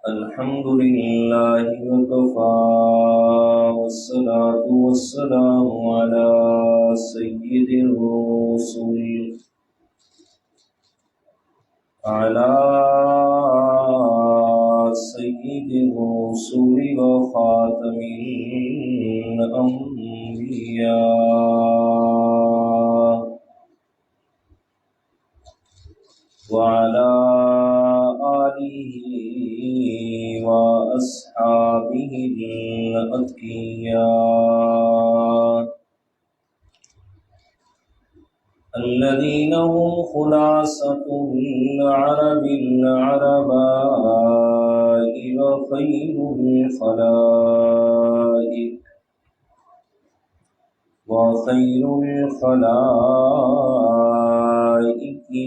الحمد لله وكفى والصلاة والسلام على سيد الرسل وخاتم الأنبياء وعلى آله وأصحابه الأتقياء الذين هم خلاصة العرب العرباء وخير الخلائق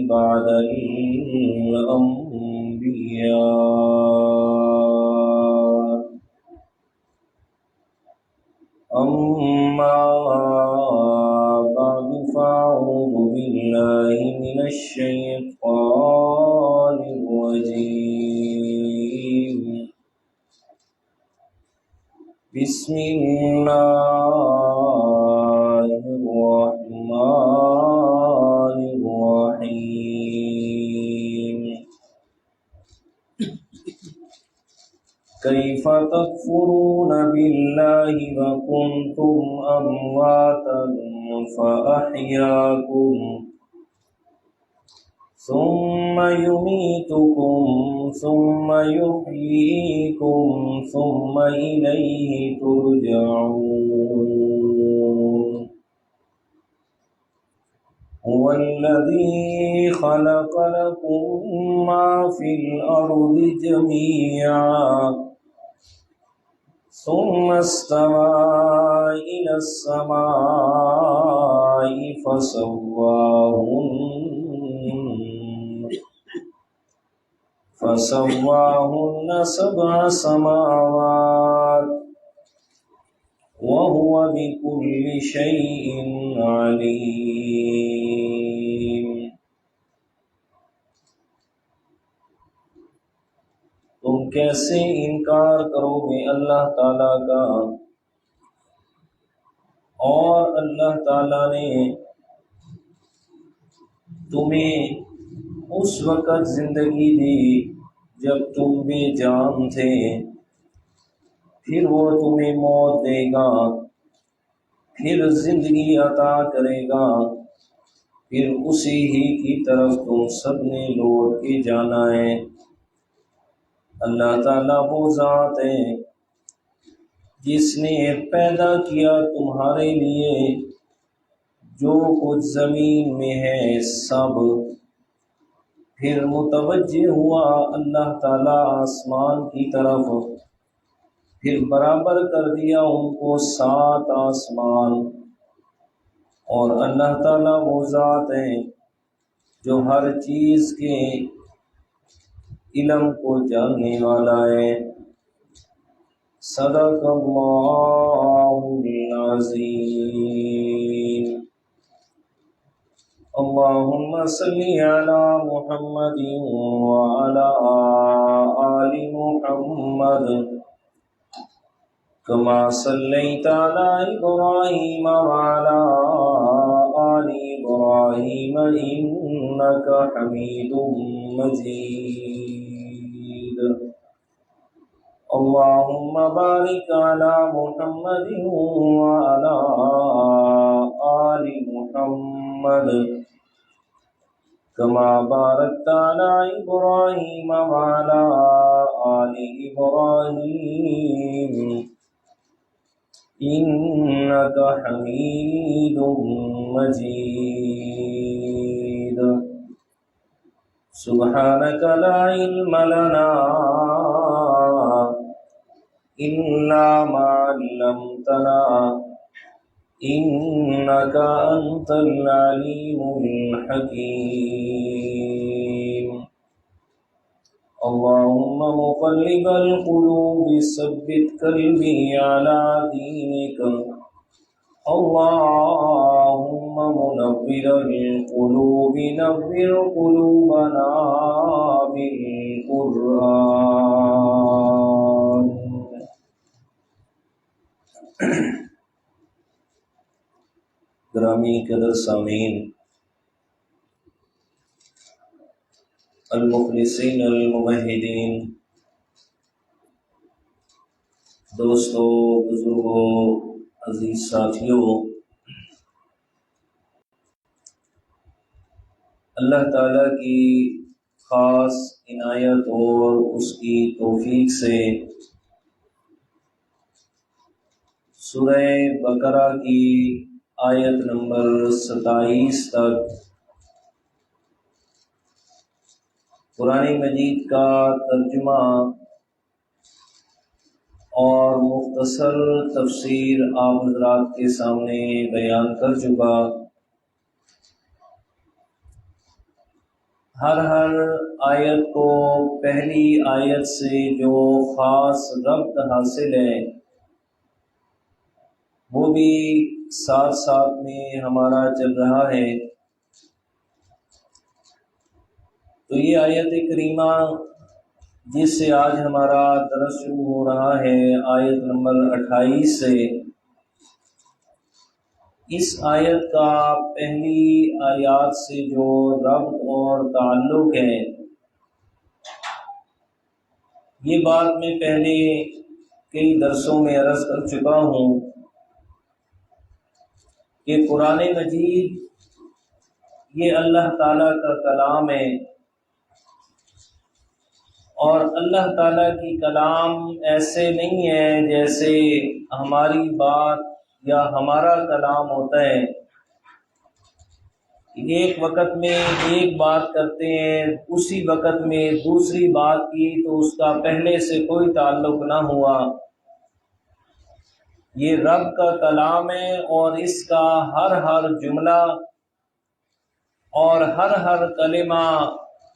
بعد الأنبياء. أما بعد فأعوذ بالله من الشيطان الرجيم. بسم الله الرحمن الرحيم. كيف تكفرون بالله وكنتم أمواتا فأحياكم ثم يميتكم ثم يحييكم ثم إليه ترجعون. هو الذي خلق لكم ما في الأرض جميعا ثم استوى إلى السماء فسواهن 7 سماوات وهو بكل شيء عليم. تم کیسے انکار کرو گے اللہ تعالیٰ کا، اور اللہ تعالیٰ نے تمہیں اس وقت زندگی دی جب تم بے جان تھے، پھر وہ تمہیں موت دے گا، پھر زندگی عطا کرے گا، پھر اسی ہی کی طرف تم سب نے لوٹ کے جانا ہے۔ اللہ تعالیٰ وہ ذات ہے جس نے پیدا کیا تمہارے لیے جو کچھ زمین میں ہے سب، پھر متوجہ ہوا اللہ تعالیٰ آسمان کی طرف، پھر برابر کر دیا ان کو 7 آسمان۔ اور اللہ تعالیٰ وہ ذات ہے جو ہر چیز کے علم کو جاننے والا ہے۔ صدق اللہ العظیم۔ اللہم صلی علی محمد وعلی آل محمد کما صلیت علی ابراہیم وعلی آل ابراہیم انک حمید مجید۔ اللہم بارک علی محمد وعلی آل محمد کما بارکت علی ابراہیم وعلی آل ابراہیم انک حمید مجید۔ سبحانک لا علم لنا الا ما علمتنا انک انت العلیم الحکیم۔ اللهم مقلب القلوب ثبت قلبي على دينك اللهم منور القلوب نور قلوبنا بالقرآن گرامی قدر سامعین، المخلصین الموحدین، دوستو، بزرگوں، عزیز ساتھیوں، اللہ تعالیٰ کی خاص عنایت اور اس کی توفیق سے سورہ بقرہ کی آیت نمبر 27 تک قرآن مجید کا ترجمہ اور مختصر تفسیر آپ حضرات کے سامنے بیان کر چکا۔ ہر آیت کو پہلی آیت سے جو خاص ربط حاصل ہے وہ بھی ساتھ ساتھ میں ہمارا چل رہا ہے۔ تو یہ آیت کریمہ جس سے آج ہمارا درس شروع ہو رہا ہے، آیت نمبر 28 سے، اس آیت کا پہلی آیات سے جو ربط اور تعلق ہے، یہ بات میں پہلے کئی درسوں میں عرض کر چکا ہوں کہ قرآن مجید یہ اللہ تعالیٰ کا کلام ہے، اور اللہ تعالیٰ کی کلام ایسے نہیں ہے جیسے ہماری بات یا ہمارا کلام ہوتا ہے۔ ایک وقت میں ایک بات کرتے ہیں، اسی وقت میں دوسری بات کی تو اس کا پہلے سے کوئی تعلق نہ ہوا۔ یہ رب کا کلام ہے، اور اس کا ہر جملہ اور ہر کلمہ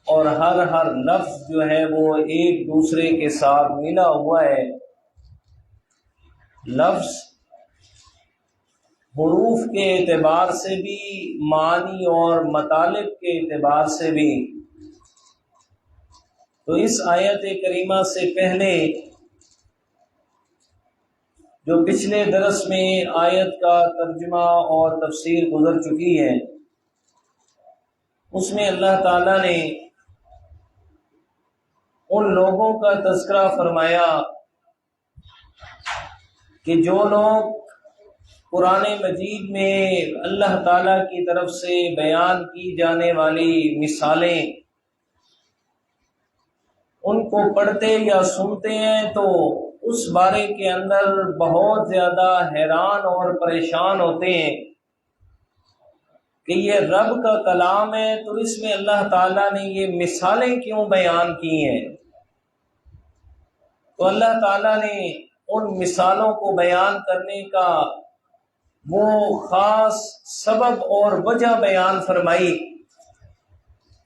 اور ہر لفظ جو ہے وہ ایک دوسرے کے ساتھ ملا ہوا ہے۔ لفظ حروف کے اعتبار سے بھی، معنی اور مطالب کے اعتبار سے بھی۔ تو اس آیت کریمہ سے پہلے جو پچھلے درس میں آیت کا ترجمہ اور تفسیر گزر چکی ہے، اس میں اللہ تعالیٰ نے ان لوگوں کا تذکرہ فرمایا کہ جو لوگ قرآن مجید میں اللہ تعالیٰ کی طرف سے بیان کی جانے والی مثالیں ان کو پڑھتے یا سنتے ہیں تو اس بارے کے اندر بہت زیادہ حیران اور پریشان ہوتے ہیں کہ یہ رب کا کلام ہے، تو اس میں اللہ تعالیٰ نے یہ مثالیں کیوں بیان کی ہیں؟ تو اللہ تعالیٰ نے ان مثالوں کو بیان کرنے کا وہ خاص سبب اور وجہ بیان فرمائی،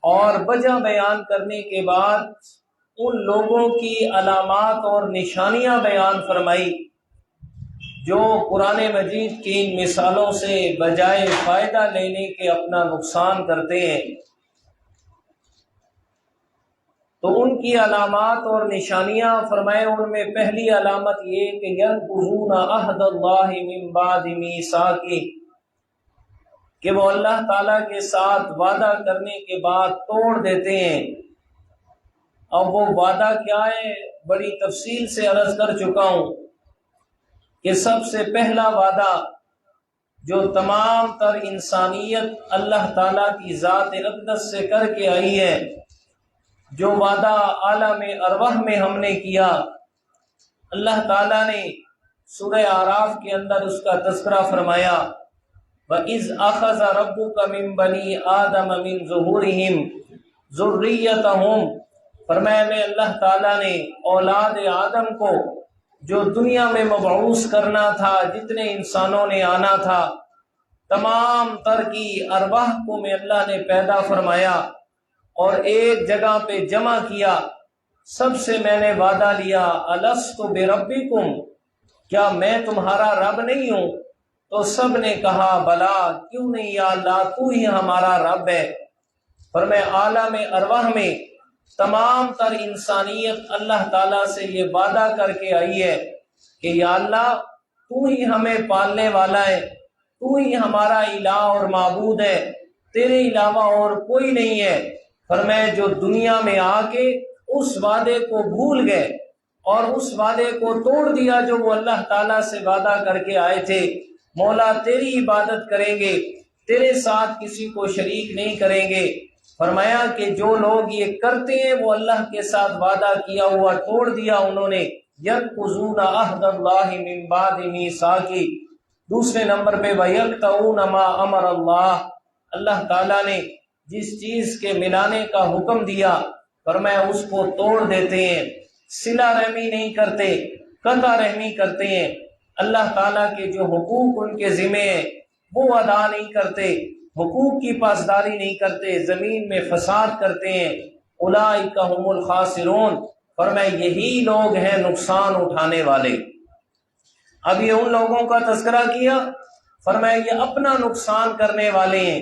اور وجہ بیان کرنے کے بعد ان لوگوں کی علامات اور نشانیاں بیان فرمائی جو قرآن مجید کی ان مثالوں سے بجائے فائدہ لینے کے اپنا نقصان کرتے ہیں۔ تو ان کی علامات اور نشانیاں فرمائے، ان میں پہلی علامت یہ کہ ينقضون عہد اللہ من بعد میثاقہ، کہ وہ اللہ تعالیٰ کے ساتھ وعدہ کرنے کے بعد توڑ دیتے ہیں۔ اب وہ وعدہ کیا ہے، بڑی تفصیل سے عرض کر چکا ہوں کہ سب سے پہلا وعدہ جو تمام تر انسانیت اللہ تعالیٰ کی ذات اقدس سے کر کے آئی ہے، جو وعدہ عالم ارواح میں ہم نے کیا، اللہ تعالیٰ نے سورہ اعراف کے اندر اس کا تذکرہ فرمایا، وَإِذْ أَخَذَ رَبُّكَ مِن بَنِي آدَمَ مِن ظُهُورِهِمْ ذُرِّيَّتَهُمْ، فرمایا میں اللہ تعالیٰ نے اولاد آدم کو جو دنیا میں مبعوث کرنا تھا، جتنے انسانوں نے آنا تھا، تمام تر کی ارواح کو میں اللہ نے پیدا فرمایا اور ایک جگہ پہ جمع کیا۔ سب سے میں نے وعدہ لیا، الست بربکم، کیا میں تمہارا رب نہیں ہوں؟ تو سب نے کہا بلا، کیوں نہیں یا اللہ، تو ہی ہمارا رب ہے۔ فرمایا عالم ارواح میں تمام تر انسانیت اللہ تعالیٰ سے یہ وعدہ کر کے آئی ہے کہ یا اللہ تو ہی ہمیں پالنے والا ہے، تو ہی ہمارا الہ اور معبود ہے، تیرے علاوہ اور کوئی نہیں ہے۔ فرمایا جو دنیا میں آ کے اس وعدے کو بھول گئے اور اس وعدے کو توڑ دیا جو وہ اللہ تعالیٰ سے وعدہ کر کے آئے تھے، مولا تیری عبادت کریں گے، تیرے ساتھ کسی کو شریک نہیں کریں گے۔ فرمایا کہ جو لوگ یہ کرتے ہیں وہ اللہ کے ساتھ وعدہ کیا ہوا توڑ دیا انہوں نے، يَنقُضُونَ عَهْدَ اللَّهِ مِن بَعْدِ مِيثَاقِهِ۔ دوسرے نمبر پہ وَيَقْطَعُونَ مَا أَمَرَ اللَّهُ، اللہ تعالیٰ نے جس چیز کے ملانے کا حکم دیا فرمایا اس کو توڑ دیتے ہیں، صلہ رحمی نہیں کرتے، قطع رحمی کرتے ہیں، اللہ تعالیٰ کے جو حقوق ان کے ذمہ ہیں وہ ادا نہیں کرتے، حقوق کی پاسداری نہیں کرتے، زمین میں فساد کرتے ہیں۔ اولئک هم الخاسرون، فرمایا یہی لوگ ہیں نقصان اٹھانے والے۔ اب یہ ان لوگوں کا تذکرہ کیا، فرمایا یہ اپنا نقصان کرنے والے ہیں،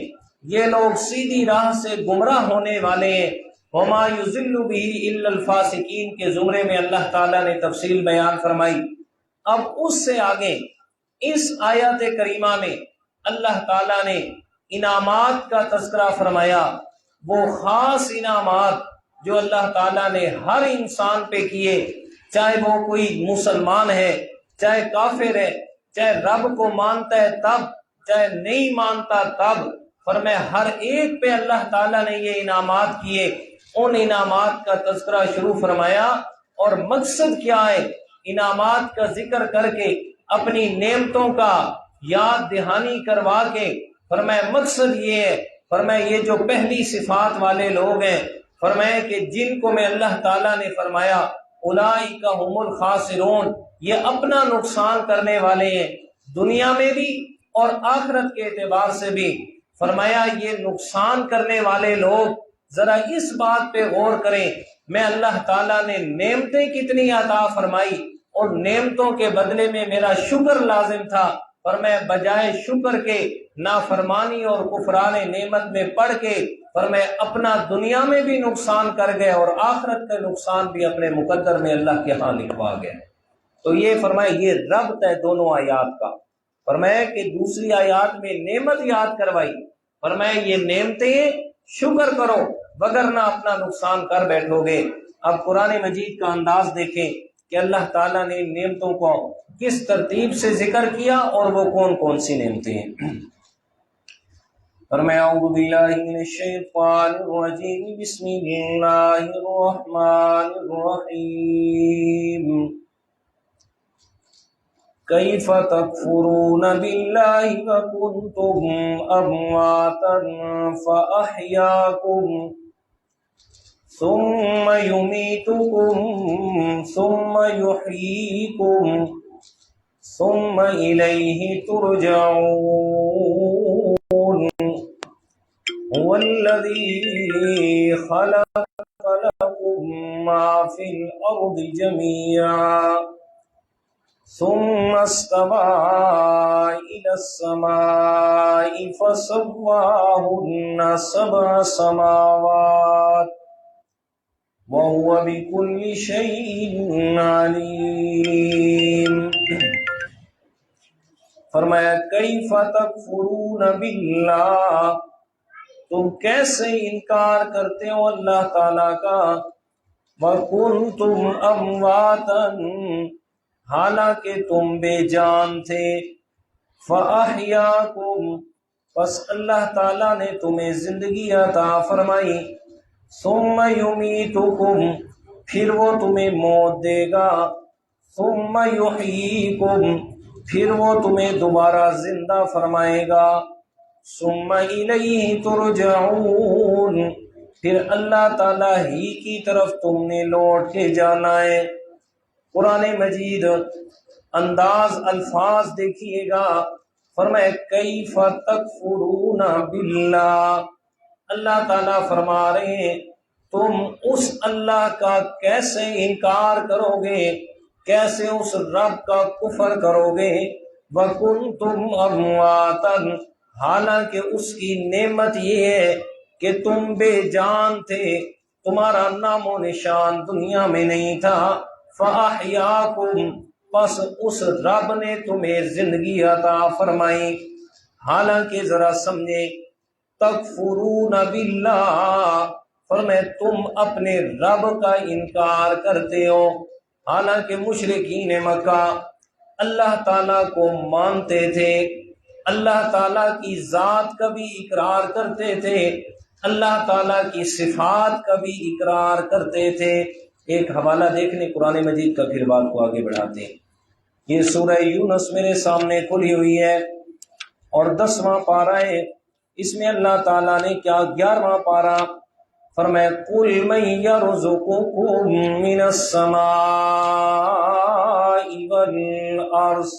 یہ لوگ سیدھی راہ سے گمراہ ہونے والے ہیں۔ وما یضل به الا الفاسقین کے زمرے میں اللہ تعالیٰ نے تفصیل بیان فرمائی۔ اب اس سے آگے اس آیت کریمہ میں اللہ تعالیٰ نے انعامات کا تذکرہ فرمایا، وہ خاص انعامات جو اللہ تعالیٰ نے ہر انسان پہ کیے، چاہے وہ کوئی مسلمان ہے، چاہے کافر ہے، چاہے رب کو مانتا ہے تب، چاہے نہیں مانتا تب، فرمایا ہر ایک پہ اللہ تعالیٰ نے یہ انعامات کیے۔ ان انعامات کا تذکرہ شروع فرمایا، اور مقصد کیا ہے؟ انعامات کا ذکر کر کے اپنی نعمتوں کا یاد دہانی کروا کے فرمایا مقصد یہ ہے، فرمایا یہ جو پہلی صفات والے لوگ ہیں، فرمایا کہ جن کو میں اللہ تعالیٰ نے فرمایا اولئک هم الخاسرون، یہ اپنا نقصان کرنے والے ہیں دنیا میں بھی اور آخرت کے اعتبار سے بھی۔ فرمایا یہ نقصان کرنے والے لوگ ذرا اس بات پہ غور کریں، میں اللہ تعالیٰ نے نعمتیں کتنی عطا فرمائی اور نعمتوں کے بدلے میں میرا شکر لازم تھا، پر میں بجائے شکر کے نافرمانی اور کفران نعمت میں پڑھ کے میں اپنا دنیا میں بھی نقصان کر گئے اور آخرت کا نقصان بھی اپنے مقدر میں اللہ کے ہاں لکھوا گئے۔ تو یہ فرمایا یہ ربط ہے دونوں آیات کا۔ فرمایا کہ دوسری آیات میں نعمت یاد کروائی، فرمایا یہ نعمتیں شکر کرو وگرنہ اپنا نقصان کر بیٹھو گے۔ اب قرآن مجید کا انداز دیکھیں کہ اللہ تعالیٰ نے نعمتوں کو کس ترتیب سے ذکر کیا اور وہ کون کون سی نعمتیں ہیں۔ فرمایا اعوذ باللہ من الشیطان الرجیم، بسم اللہ الرحمن الرحیم، کیف تکفرون باللہ وکنتم امواتا فاحیاکم ثم یمیتکم ثم یحییکم ثم الیہ ترجعون، هو الذی خلق لکم ما فی الارض جميعا ثم استوى إلى السماء فسواهن سبع سماوات وهو بكل شيء عليم۔ فرمایا کیف تکفرون باللہ، تم کیسے انکار کرتے ہو اللہ تعالیٰ کا، وکنتم امواتا، حالانکہ تم بے جان تھے، فاحیاکم، پس اللہ تعالیٰ نے تمہیں زندگی عطا فرمائی، ثم یمیتکم، پھر وہ تمہیں موت دے گا، ثم یحییکم، پھر وہ تمہیں دوبارہ زندہ فرمائے گا، ثم الیہ ترجعون، پھر اللہ تعالیٰ ہی کی طرف تم نے لوٹ کے جانا ہے۔ قرآن مجید انداز الفاظ دیکھیے گا، فرمائے کیف تکفرون باللہ، اللہ تعالیٰ فرما رہے ہیں تم اس اللہ کا کیسے انکار کرو گے، کیسے اس رب کا کفر کرو گے، وکنتم امواتا، حالانکہ اس کی نعمت یہ ہے کہ تم بے جان تھے، تمہارا نام و نشان دنیا میں نہیں تھا، فاحیاکم، پس اس رب نے تمہیں زندگی عطا فرمائی، حالانکہ ذرا سمجھے، تکفرون باللہ، فرمائے تم اپنے رب کا انکار کرتے ہو، حالانکہ مشرکین مکہ اللہ تعالیٰ کو مانتے تھے، اللہ تعالیٰ کی ذات کا بھی اقرار کرتے تھے، اللہ تعالیٰ کی صفات کا بھی اقرار کرتے تھے۔ ایک حوالہ دیکھنے قرآن مجید کا، پھر بات کو آگے بڑھاتے ہیں۔ یہ سورہ یونس میرے سامنے کھلی ہوئی ہے اور 10واں پارہ ہے۔ اس میں اللہ تعالیٰ نے کیا 11واں پارہ فرمایا، قُلْ مَن يَرْزُقُكُم مِّنَ السَّمَاءِ وَالْأَرْضِ۔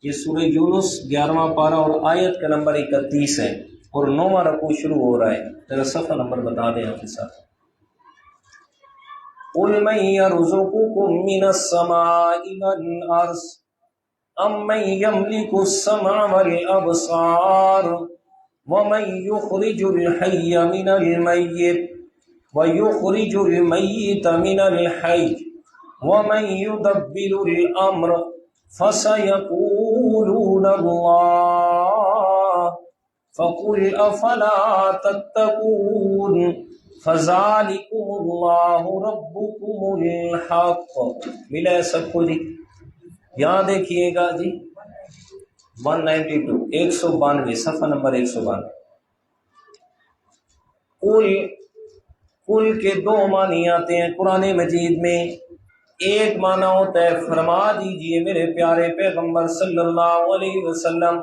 یہ سورہ یونس 11واں پارہ اور آیت کا نمبر 31 ہے اور 9واں رکوع شروع ہو رہا ہے۔ ذرا صفحہ نمبر بتا دیں آپ کے ساتھ۔ قُلْ مَن يَرْزُقُكُم مِّنَ السَّمَاءِ وَالْأَرْضِ أَمَّن يَمْلِكُ السَّمْعَ وَالْأَبْصَارَ وَمَن يُخْرِجُ الْحَيَّ مِنَ الْمَيِّتِ وَيُخْرِجُ الْمَيِّتَ مِنَ الْحَيِّ وَمَن يُدَبِّرُ الْأَمْرَ فَسَيَقُولُونَ اللَّهُ فَقُلْ أَفَلَا تَتَّقُونَ فَذَلِكُمُ اللَّهُ رَبُّكُمُ الْحَقُّ۔ ملا ہے سب کو جی؟ یہاں دیکھیے گا جی 192 192 صفحہ نمبر 192۔ کل کے دو معنی آتے ہیں قرآن مجید میں۔ ایک معنی ہوتا ہے فرما دیجئے میرے پیارے پیغمبر صلی اللہ علیہ وسلم،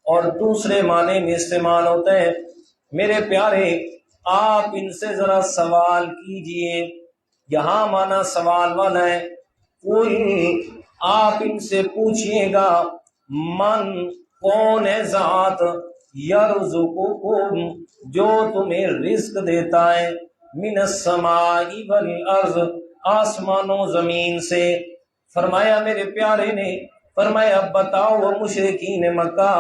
اور دوسرے معنی میں استعمال ہوتا ہے میرے پیارے آپ ان سے ذرا سوال کیجئے۔ یہاں معنی سوال والا ہے، کل آپ ان سے پوچھئے گا، من کون ہے ذات، یرزقکم جو تمہیں رزق دیتا ہے، من السماء والارض آسمان و زمین سے۔ فرمایا میرے پیارے نے، فرمایا بتاؤ وہ مشرکین مکہ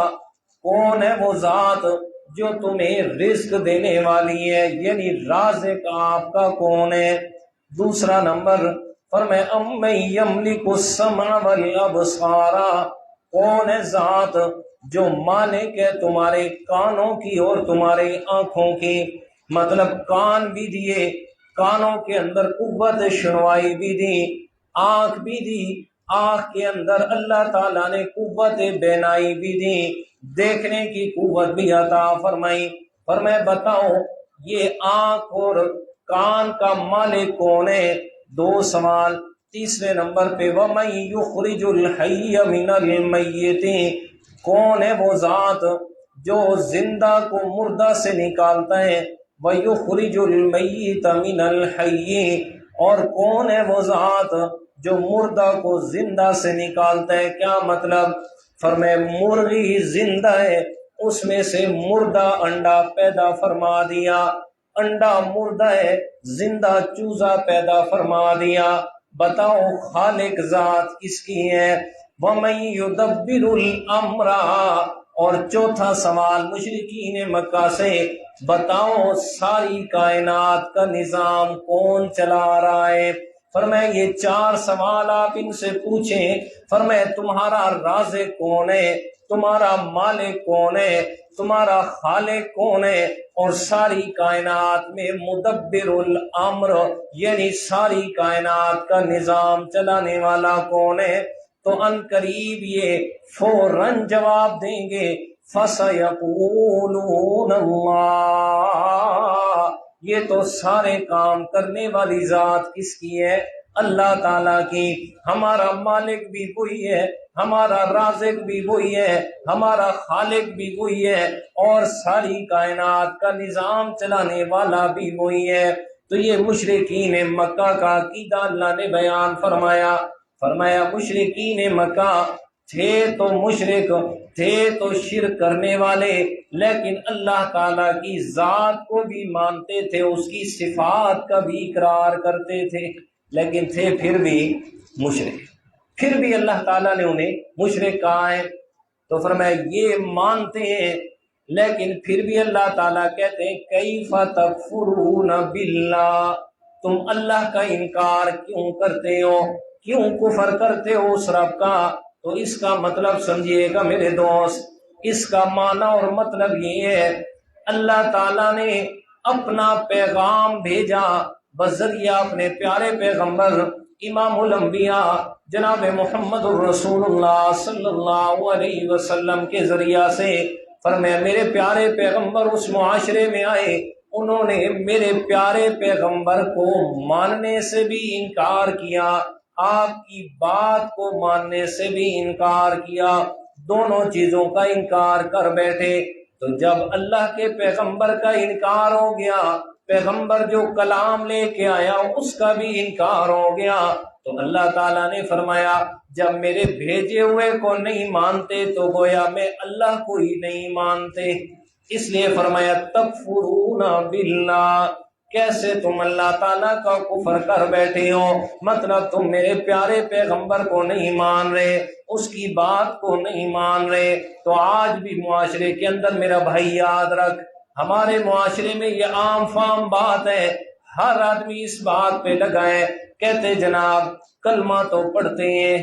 کون ہے وہ ذات جو تمہیں رزق دینے والی ہے، یعنی رازق آپ کا کون ہے۔ دوسرا نمبر فرمایا امن یملک السمع والابصار کون ہے ذات جو مالک ہے تمہارے کانوں کی اور تمہارے آنکھوں کی، مطلب کان بھی دیے، کانوں کے اندر قوت سنوائی بھی دی، آنکھ بھی دی، آنکھ کے اندر اللہ تعالیٰ نے قوت بینائی بھی دی، دیکھنے کی قوت بھی عطا فرمائی۔ فرمایا بتاؤ یہ آنکھ اور کان کا مالک کون ہے؟ دو سوال۔ تیسرے نمبر پہ وَمَن يُخْرِجُ الْحَيَّ مِنَ الْمَيِّتِ کون ہے وہ ذات جو زندہ کو مردہ سے نکالتا ہے، وَيُخْرِجُ الْمَيِّتَ مِنَ الْحَيِّ اور کون ہے وہ ذات جو مردہ کو زندہ سے نکالتا ہے۔ کیا مطلب؟ فرمائے مرغی زندہ ہے، اس میں سے مردہ انڈا پیدا فرما دیا، انڈا مردہ ہے، زندہ چوزا پیدا فرما دیا۔ بتاؤ خالق ذات کس کی ہے؟ وَمَن يُدَبِّرُ الْأَمْرَ اور چوتھا سوال مشرکین مکہ سے، بتاؤ ساری کائنات کا نظام کون چلا رہا ہے؟ فرمایا یہ چار سوال آپ ان سے پوچھیں۔ فرمایا تمہارا رازق کون ہے، تمہارا مالک کون ہے، تمہارا خالق کون ہے، اور ساری کائنات میں مدبر الامر یعنی ساری کائنات کا نظام چلانے والا کون ہے؟ تو ان قریب یہ فوراً جواب دیں گے فَسَيَقُولُونَ اللَّهُ یہ تو سارے کام کرنے والی ذات کس کی ہے؟ اللہ تعالیٰ کی۔ ہمارا مالک بھی وہی ہے، ہمارا رازق بھی وہی ہے، ہمارا خالق بھی وہی ہے، اور ساری کائنات کا نظام چلانے والا بھی وہی ہے۔ تو یہ مشرکین مکہ کا عقیدہ اللہ نے بیان فرمایا۔ فرمایا مشرکین مکہ تھے تو مشرک، تھے تو شرک کرنے والے، لیکن اللہ تعالیٰ کی ذات کو بھی مانتے تھے، اس کی صفات کا بھی اقرار کرتے تھے، لیکن تھے پھر بھی مشرک، پھر بھی اللہ تعالیٰ نے انہیں مشرک کہا ہے۔ تو فرمایا یہ مانتے ہیں لیکن پھر بھی اللہ تعالیٰ کہتے ہیں کیف تکفرون باللہ تم اللہ کا انکار کیوں کرتے ہو، کیوں کفر کرتے ہو اس رب کا؟ تو اس کا مطلب سمجھیے گا میرے دوست، اس کا معنی اور مطلب یہ ہے اللہ تعالیٰ نے اپنا پیغام بھیجا بذریعہ اپنے پیارے پیغمبر امام الانبیاء جناب محمد الرسول اللہ صلی اللہ علیہ وسلم کے ذریعہ سے۔ فرمایا میرے پیارے پیغمبر اس معاشرے میں آئے، انہوں نے میرے پیارے پیغمبر کو ماننے سے بھی انکار کیا، آپ کی بات کو ماننے سے بھی انکار کیا، دونوں چیزوں کا انکار کر بیٹھے۔ تو جب اللہ کے پیغمبر کا انکار ہو گیا، پیغمبر جو کلام لے کے آیا اس کا بھی انکار ہو گیا، تو اللہ تعالیٰ نے فرمایا جب میرے بھیجے ہوئے کو نہیں مانتے تو گویا میں اللہ کو ہی نہیں مانتے۔ اس لیے فرمایا تکفرون باللہ، کیسے تم اللہ تعالیٰ کا کفر کر بیٹھے ہو، مطلب تم میرے پیارے پیغمبر کو نہیں مان رہے، اس کی بات کو نہیں مان رہے۔ تو آج بھی معاشرے کے اندر میرا بھائی یاد رکھ، ہمارے معاشرے میں یہ عام فام بات ہے، ہر آدمی اس بات پہ لگا ہے، کہتے جناب کلمہ تو پڑھتے ہیں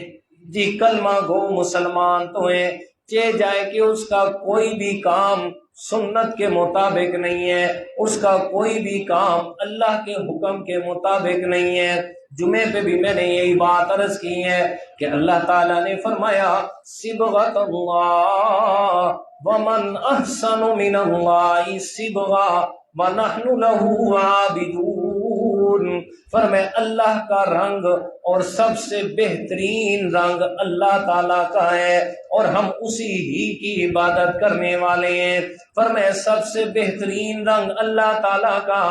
جی، کلمہ گو مسلمان تو ہیں، چہ جائے کہ اس کا کوئی بھی کام سنت کے مطابق نہیں ہے، اس کا کوئی بھی کام اللہ کے حکم کے مطابق نہیں ہے۔ جمعے پہ بھی میں نے یہی بات عرض کی ہے کہ اللہ تعالیٰ نے فرمایا صبغۃ اللہ ومن احسن من اللہ صبغہ ونحن لہ عابدون۔ فرمایا اللہ کا رنگ اور سب سے بہترین رنگ اللہ تعالیٰ کا ہے اور ہم اسی ہی کی عبادت کرنے والے ہیں۔ فرمایا سب سے بہترین رنگ اللہ تعالیٰ کا،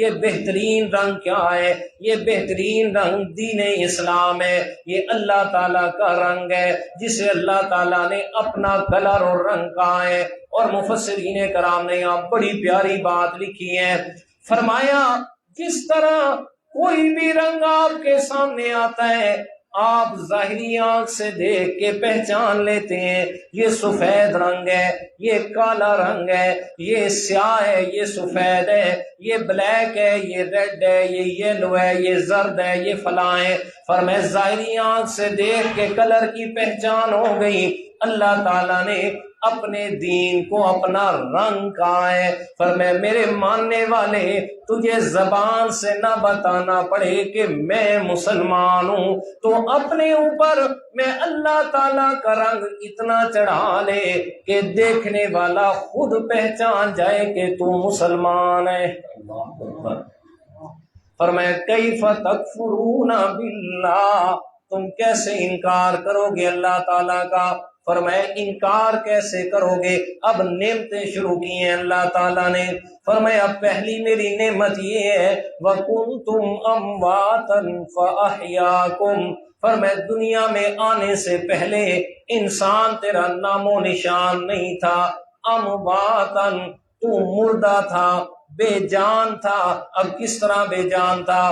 یہ بہترین رنگ کیا ہے؟ یہ بہترین رنگ دین اسلام ہے، یہ اللہ تعالیٰ کا رنگ ہے جسے اللہ تعالیٰ نے اپنا کلر اور رنگ کہا ہے۔ اور مفسرین کرام نے یہاں بڑی پیاری بات لکھی ہے، فرمایا جس طرح کوئی بھی رنگ آپ کے سامنے آتا ہے آپ ظاہری آنکھ سے دیکھ کے پہچان لیتے ہیں، یہ سفید رنگ ہے، یہ کالا رنگ ہے، یہ سیاہ ہے، یہ سفید ہے، یہ بلیک ہے، یہ ریڈ ہے، یہ یلو ہے، یہ زرد ہے، یہ فلاں ہے۔ فرمایا ظاہری آنکھ سے دیکھ کے کلر کی پہچان ہو گئی، اللہ تعالیٰ نے اپنے دین کو اپنا رنگ کہا ہے۔ فرمایا میرے ماننے والے تجھے زبان سے نہ بتانا پڑے کہ میں مسلمان ہوں، تو اپنے اوپر میں اللہ تعالیٰ کا رنگ اتنا چڑھا لے کہ دیکھنے والا خود پہچان جائے کہ تو مسلمان ہے۔ اللہ اکبر۔ فرمایا کیف تکفرون باللہ، تم کیسے انکار کرو گے اللہ تعالیٰ کا؟ فرمایا انکار کیسے کرو گے؟ اب نعمتیں شروع کی ہیں اللہ تعالیٰ نے۔ فرمایا پہلی میری نعمت یہ ہے وَكُنْتُمْ أَمْوَاتًا فَأَحْيَاكُمْ، فرمایا دنیا میں آنے سے پہلے انسان تیرا نام و نشان نہیں تھا، امواتن تو مردہ تھا، بے جان تھا۔ اب کس طرح بے جان تھا؟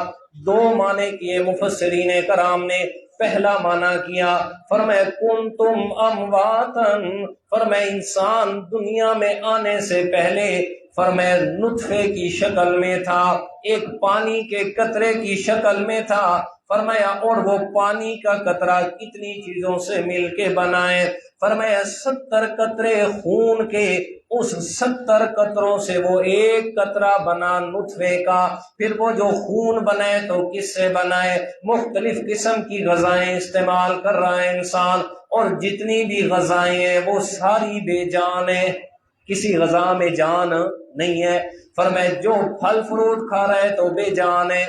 دو معنی کیے مفسرین کرام نے۔ پہلا معنی کیا فرمایا کنتم امواتن، فرمایا انسان دنیا میں آنے سے پہلے فرمایا نطفے کی شکل میں تھا، ایک پانی کے قطرے کی شکل میں تھا۔ فرمایا اور وہ پانی کا قطرہ کتنی چیزوں سے مل کے بنا ہے؟ فرمایا 70 قطرے خون کے، اس 70 قطروں سے وہ ایک قطرہ بنا نطفے کا، پھر وہ جو خون بنائے تو کس سے بنائے؟ مختلف قسم کی غذائیں استعمال کر رہا ہے انسان، اور جتنی بھی غذائیں ہیں وہ ساری بے جان ہیں، کسی غذا میں جان نہیں ہے۔ فرمایا جو پھل فروٹ کھا رہا ہے تو بے جان ہے،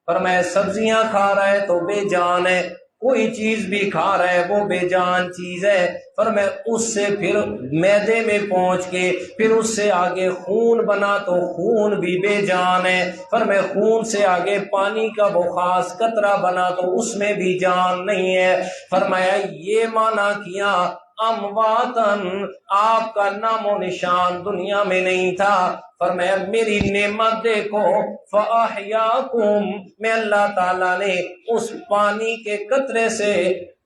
فرمایا سبزیاں کھا رہا ہے تو بے جان ہے، کوئی چیز بھی کھا رہا ہے وہ بے جان چیز ہے۔ فرمایا اس سے پھر معدے میں پہنچ کے پھر اس سے آگے خون بنا تو خون بھی بے جان ہے۔ فرمایا خون سے آگے پانی کا وہ خاص قطرہ بنا تو اس میں بھی جان نہیں ہے۔ فرمایا یہ معنی کیا امواتن، آپ کا نام و نشان دنیا میں نہیں تھا۔ فرمایا میری نعمت دیکھو فاحیاکم، میں اللہ تعالیٰ نے اس پانی کے قطرے سے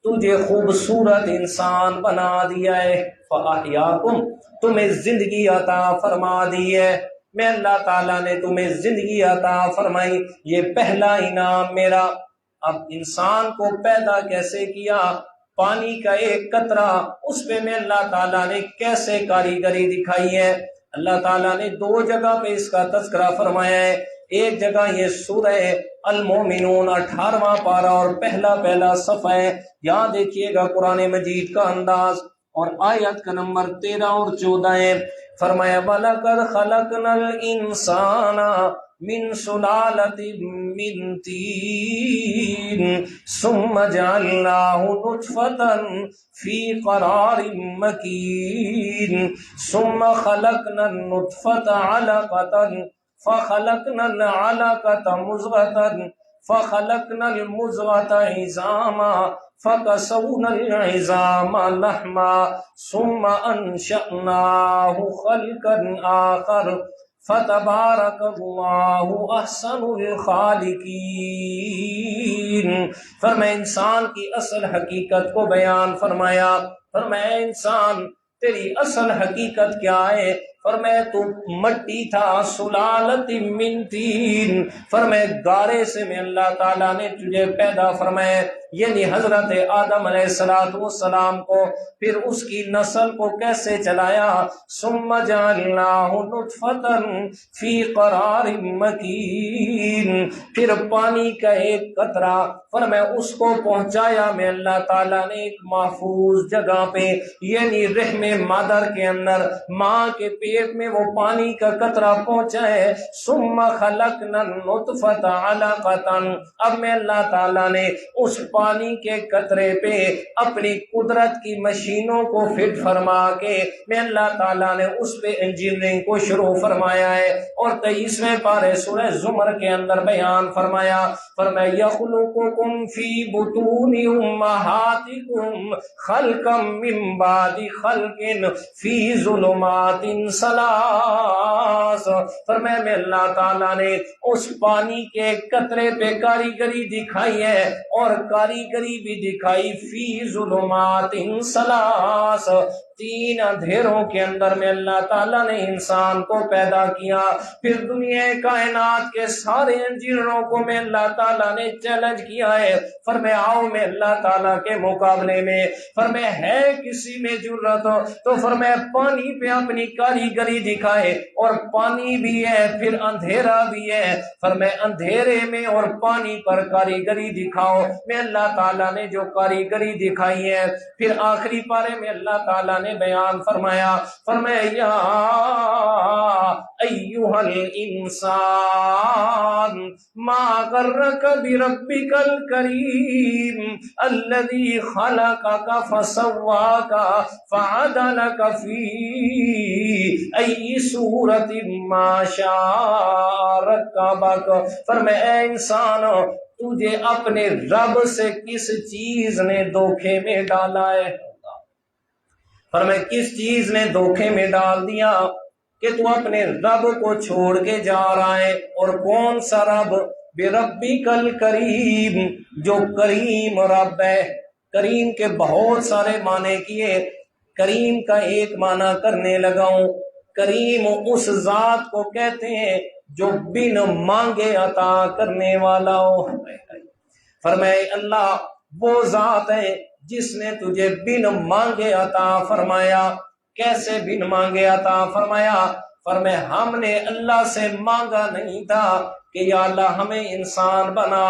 تجھے خوبصورت انسان بنا دیا ہے۔ فاحیاکم، تمہیں زندگی عطا فرما دی ہے، میں اللہ تعالیٰ نے تمہیں زندگی عطا فرمائی، یہ پہلا انعام میرا۔ اب انسان کو پیدا کیسے کیا؟ پانی کا ایک قطرہ، اس پہ میں اللہ تعالیٰ نے کیسے کاریگری دکھائی ہے۔ اللہ تعالیٰ نے دو جگہ پہ اس کا تذکرہ فرمایا ہے۔ ایک جگہ یہ سورہ المومنون 18واں پارہ اور پہلا صفحہ ہے، یہاں دیکھیے گا قرآن مجید کا انداز، اور آیت کا نمبر 13 اور 14 ہے۔ فرمایا وَلَقَدْ خَلَقْنَا الْإِنسَانَ مِنْ سُلَالَةٍ مِّن طِينٍ ثُمَّ جَعَلْنَاهُ نُطْفَةً فِي قَرَارٍ مَّكِينٍ ثُمَّ خَلَقْنَا النُّطْفَةَ عَلَقَةً فَخَلَقْنَا الْعَلَقَةَ مُضْغَةً فَخَلَقْنَا الْمُضْغَةَ عِظَامًا فَكَسَوْنَا الْعِظَامَ لَحْمًا ثُمَّ أَنشَأْنَاهُ خَلْقًا آخَرَ فَتَبَارَكَ اللَّهُ أَحْسَنُ الْخَالِقِينَ۔ فرمایا انسان کی اصل حقیقت کو بیان فرمایا۔ فرمایا انسان تیری اصل حقیقت کیا ہے؟ فرمایا تو مٹی تھا، سلالت من طین، فرمایا گارے سے میں اللہ تعالیٰ نے تجھے پیدا فرمایا، یعنی حضرت آدم علیہ السلام کو، پھر اس کی نسل کو کیسے چلایا؟ ثم جعلناہ نطفۃ فی قرار مکین، پھر پانی کا ایک قطرہ، فرمایا اس کو پہنچایا میں اللہ تعالیٰ نے ایک محفوظ جگہ پہ، یعنی رحم مادر کے اندر، ماں کے پیٹ میں وہ پانی کا قطرہ پہنچا ہے۔ ثم خلقنا النطفۃ علقۃ، اب میں اللہ تعالیٰ نے اس پانی کے قطرے پہ اپنی قدرت کی مشینوں کو فٹ فرما کے میں اللہ تعالیٰ نے اس پہ انجینئرنگ کو شروع فرمایا ہے، اور 23ویں پارے سورہ زمر کے اندر بیان فرمایا، فرمایا یخلقکم فی بطون امہاتکم خلقا من بعد خلق فی ظلمات ثلاث، فرمایا میں اللہ تعالیٰ نے اس پانی کے قطرے پہ کاریگری دکھائی ہے، اور کاریگری بھی دکھائی فی ظلمات ثلاث، 3 اندھیروں کے اندر میں اللہ تعالیٰ نے انسان کو پیدا کیا۔ پھر دنیا کائنات کے سارے انجینئروں کو میں اللہ تعالیٰ نے چیلنج کیا ہے، فرمایا آؤ میں اللہ تعالیٰ کے مقابلے میں، فرمایا ہے کسی میں جرت تو فرمایا پانی پہ اپنی کاریگری دکھائے، اور پانی بھی ہے پھر اندھیرا بھی ہے، فرمایا اندھیرے میں اور پانی پر کاریگری دکھاؤ۔ میں اللہ تعالیٰ نے جو کاریگری دکھائی ہے، پھر آخری پارے میں اللہ تعالیٰ نے بیان فرمایا، فرمایا یا ایھا الانسان ما غرک بربک الکریم الذی خلقک فسواک فعدلک فی ای صورت ما شاء رکبک، فرمایا اے انسان تجھے اپنے رب سے کس چیز نے دھوکے میں ڈالا ہے؟ فرمایا کس چیز نے دھوکے میں ڈال دیا کہ تو اپنے رب کو چھوڑ کے جا رہا ہے؟ اور کون سا رب؟ بربک الکریم، جو کریم رب ہے۔ کریم کے بہت سارے معنی کیے، کریم کا ایک معنی کرنے لگا ہوں، کریم اس ذات کو کہتے ہیں جو بن مانگے عطا کرنے والا ہو۔ فرمائے اللہ وہ ذات ہے جس نے تجھے بن مانگے عطا فرمایا۔ کیسے بن مانگے عطا فرمایا؟ فرمایا ہم نے اللہ سے مانگا نہیں تھا کہ یا اللہ ہمیں انسان بنا،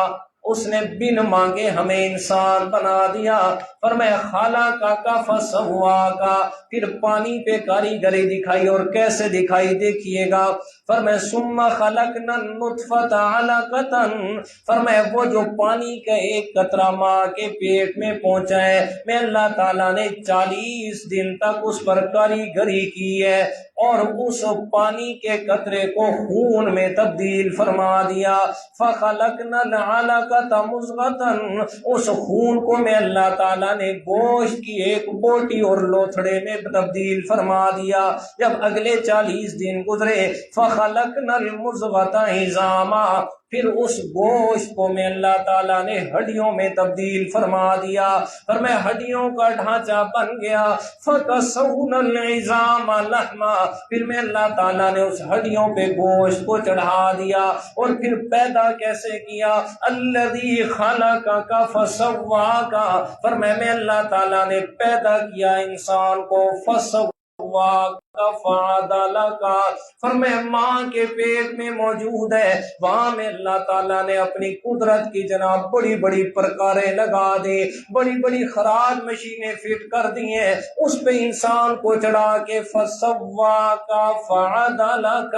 اس نے بن مانگے ہمیں انسان بنا دیا۔ فرمایا خلقک فسواک، پھر پانی پہ کاریگری دکھائی، اور کیسے دکھائی دیکھیے گا، فرمایا ثم خلقنا النطفۃ علقۃ، فرمایا وہ جو پانی کا ایک قطرہ ماں کے پیٹ میں پہنچا ہے، میں اللہ تعالیٰ نے 40 دن تک اس پر کاریگری کی ہے، اور اس پانی کے قطرے کو خون میں تبدیل فرما دیا۔ فخلقنا العلقۃ مضغۃ، اس خون کو میں اللہ تعالیٰ نے گوشت کی ایک بوٹی اور لوتھڑے میں تبدیل فرما دیا۔ جب اگلے 40 دن گزرے، فخلقنا المضغۃ عظاما، پھر اس گوشت کو میں اللہ تعالیٰ نے ہڈیوں میں تبدیل فرما دیا، فرمایا ہڈیوں کا ڈھانچہ بن گیا، فَكَسَوْنَا الْعِظَامَ لَحْمًا، پھر میں اللہ تعالیٰ نے اس ہڈیوں پہ گوشت کو چڑھا دیا، اور پھر پیدا کیسے کیا؟ الَّذِي خَلَقَكَ فَسَوَّاكَ، فرمایا میں اللہ تعالیٰ نے پیدا کیا انسان کو، فَسَوَّاكَ فَعَدَلَكَ، فرمایا ماں کے پیٹ میں موجود ہے، وہاں میں اللہ تعالیٰ نے اپنی قدرت کی جناب بڑی بڑی پرکاریں لگا دی، بڑی بڑی خراج مشینیں فٹ کر دی ہیں، اس پہ انسان کو چڑھا کے فَسَوَّاكَ فَعَدَلَكَ،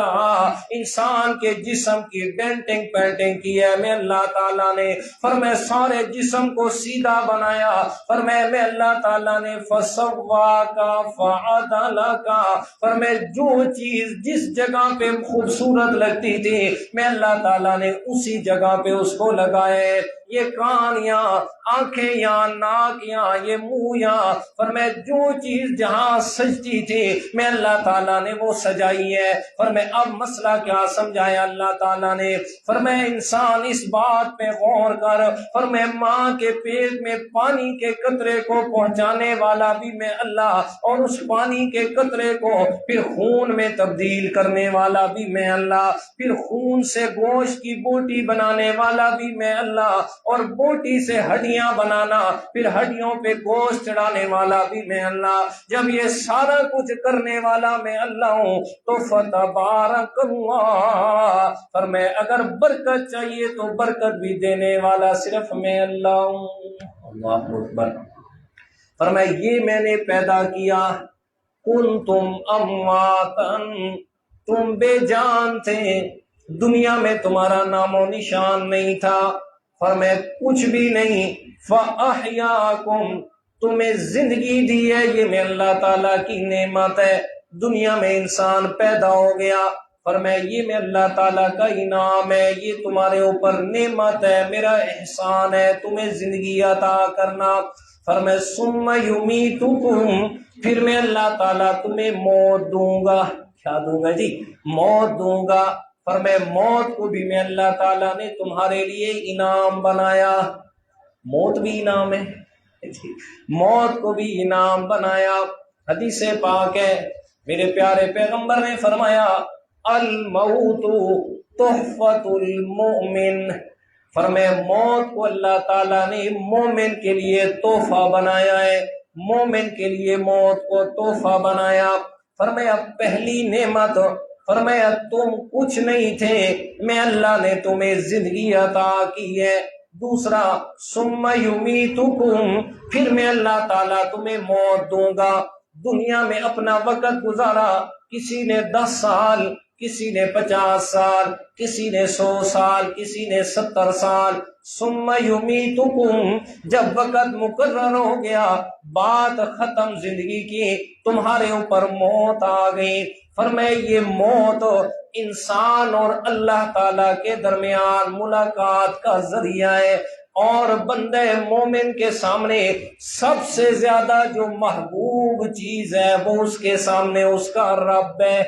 انسان کے جسم کی ڈینٹنگ پینٹنگ کی ہے میں اللہ تعالیٰ نے، فرمایا سارے جسم کو سیدھا بنایا، فرمایا میں اللہ تعالیٰ نے فَسَوَّاكَ فَعَدَلَكَ، فرمایا جو چیز جس جگہ پہ خوبصورت لگتی تھی میں اللہ تعالیٰ نے اسی جگہ پہ اس کو لگائے، یہ کان یہاں، آنکھیں یہاں، ناک یہاں، یہ منہ یہاں، فرمایا جو چیز جہاں سجتی تھی میں اللہ تعالیٰ نے وہ سجائی ہے، فرمایا اب مسئلہ کیا سمجھایا اللہ تعالیٰ نے، فرمایا انسان اس بات پہ غور کر، فرمایا ماں کے پیٹ میں پانی کے قطرے کو پہنچانے والا بھی میں اللہ، اور اس پانی کے قطرے کو پھر خون میں تبدیل کرنے والا بھی میں اللہ، پھر خون سے گوشت کی بوٹی بنانے والا بھی میں اللہ، اور بوٹی سے ہڈیاں بنانا، پھر ہڈیوں پہ گوشت چڑھانے والا بھی میں اللہ، جب یہ سارا کچھ کرنے والا میں اللہ ہوں تو فتبارک اللہ، فرمایا اگر برکت چاہیے تو برکت بھی دینے والا صرف میں اللہ ہوں۔ اللہ اکبر، فرمایا یہ میں نے پیدا کیا، کنتم امواتن، تم بے جان تھے، دنیا میں تمہارا نام و نشان نہیں تھا، فرمایا کچھ بھی نہیں، فَأَحْيَاكُمْ، تمہیں زندگی دی ہے، یہ میں اللہ تعالیٰ کی نعمت ہے، دنیا میں انسان پیدا ہو گیا، فرمایا یہ میں اللہ تعالیٰ کا انعام ہے، یہ تمہارے اوپر نعمت ہے، میرا احسان ہے تمہیں زندگی عطا کرنا، فرمایا ثُمَّ يُمِيتُكُمْ، پھر میں اللہ تعالیٰ تمہیں موت دوں گا، کیا دوں گا جی؟ موت دوں گا، فرمایا موت کو بھی میں اللہ تعالیٰ نے تمہارے لیے انعام بنایا، موت بھی انعام ہے، موت کو بھی انعام بنایا، حدیث پاک ہے میرے پیارے پیغمبر نے فرمایا الموت تحفۃ المؤمن، فرمایا موت کو اللہ تعالیٰ نے مومن کے لیے تحفہ بنایا ہے، مومن کے لیے موت کو تحفہ بنایا، فرمایا پہلی نعمت، فرمایا تم کچھ نہیں تھے، میں اللہ نے تمہیں زندگی عطا کی ہے، دوسرا ثم یمیتکم، پھر میں اللہ تعالیٰ تمہیں موت دوں گا، دنیا میں اپنا وقت گزارا، کسی نے 10 سال، کسی نے 50 سال، کسی نے 100 سال، کسی نے 70 سال، ثم یمیتکم، جب وقت مقرر ہو گیا، بات ختم زندگی کی، تمہارے اوپر موت آ گئی، فرمایا یہ موت انسان اور اللہ تعالیٰ کے درمیان ملاقات کا ذریعہ ہے، اور بندے مومن کے سامنے سب سے زیادہ جو محبوب چیز ہے وہ اس کے سامنے اس کا رب ہے۔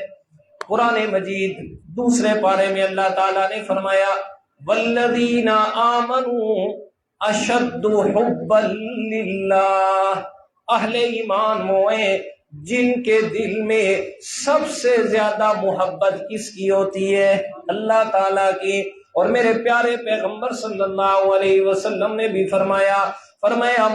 قرآن مجید دوسرے پارے میں اللہ تعالیٰ نے فرمایا والذین آمنوا اشد حبا للہ، اہل ایمان وہ ہیں جن کے دل میں سب سے زیادہ محبت کس کی ہوتی ہے؟ اللہ تعالیٰ کی، اور میرے پیارے پیغمبر صلی اللہ علیہ وسلم نے بھی فرمایا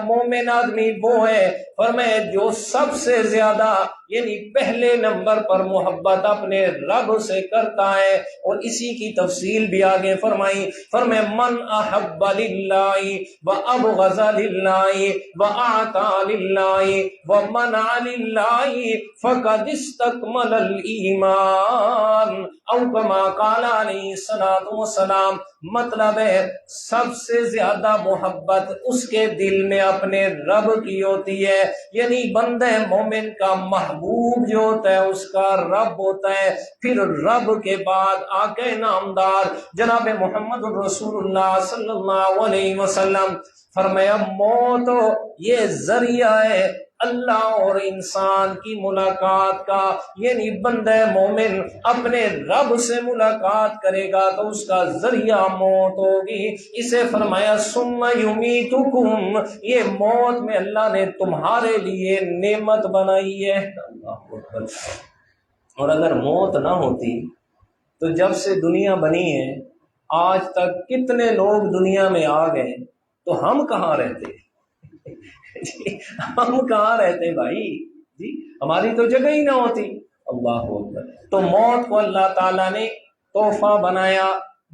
مومن آدمی وہ ہے، فرمایا جو سب سے زیادہ یعنی پہلے نمبر پر محبت اپنے رب سے کرتا ہے، اور اسی کی تفصیل بھی آگے فرمایا من احب للہ وابغض للہ واعطى للہ ومنع للہ فقد استکمل الایمان، او کما قال علیہ الصلوۃ والسلام، مطلب ہے سب سے زیادہ محبت اس کے دل میں اپنے رب کی ہوتی ہے، یعنی بندہ مومن کا محبوب جو ہوتا ہے اس کا رب ہوتا ہے، پھر رب کے بعد آقا نامدار جناب محمد رسول اللہ صلی اللہ علیہ وسلم، فرمایا موت یہ ذریعہ ہے اللہ اور انسان کی ملاقات کا، یعنی بندہ مومن اپنے رب سے ملاقات کرے گا تو اس کا ذریعہ موت ہوگی۔ اسے فرمایا ثم یمیتکم، یہ موت میں اللہ نے تمہارے لیے نعمت بنائی ہے۔ اللہ اکبر۔ اور اگر موت نہ ہوتی تو جب سے دنیا بنی ہے آج تک کتنے لوگ دنیا میں آ گئے، تو ہم کہاں رہتے جی، ہم کہاں رہتے بھائی جی، ہماری تو جگہ ہی نہ ہوتی۔ اللہ اکبر۔ تو موت کو اللہ تعالیٰ نے تحفہ بنایا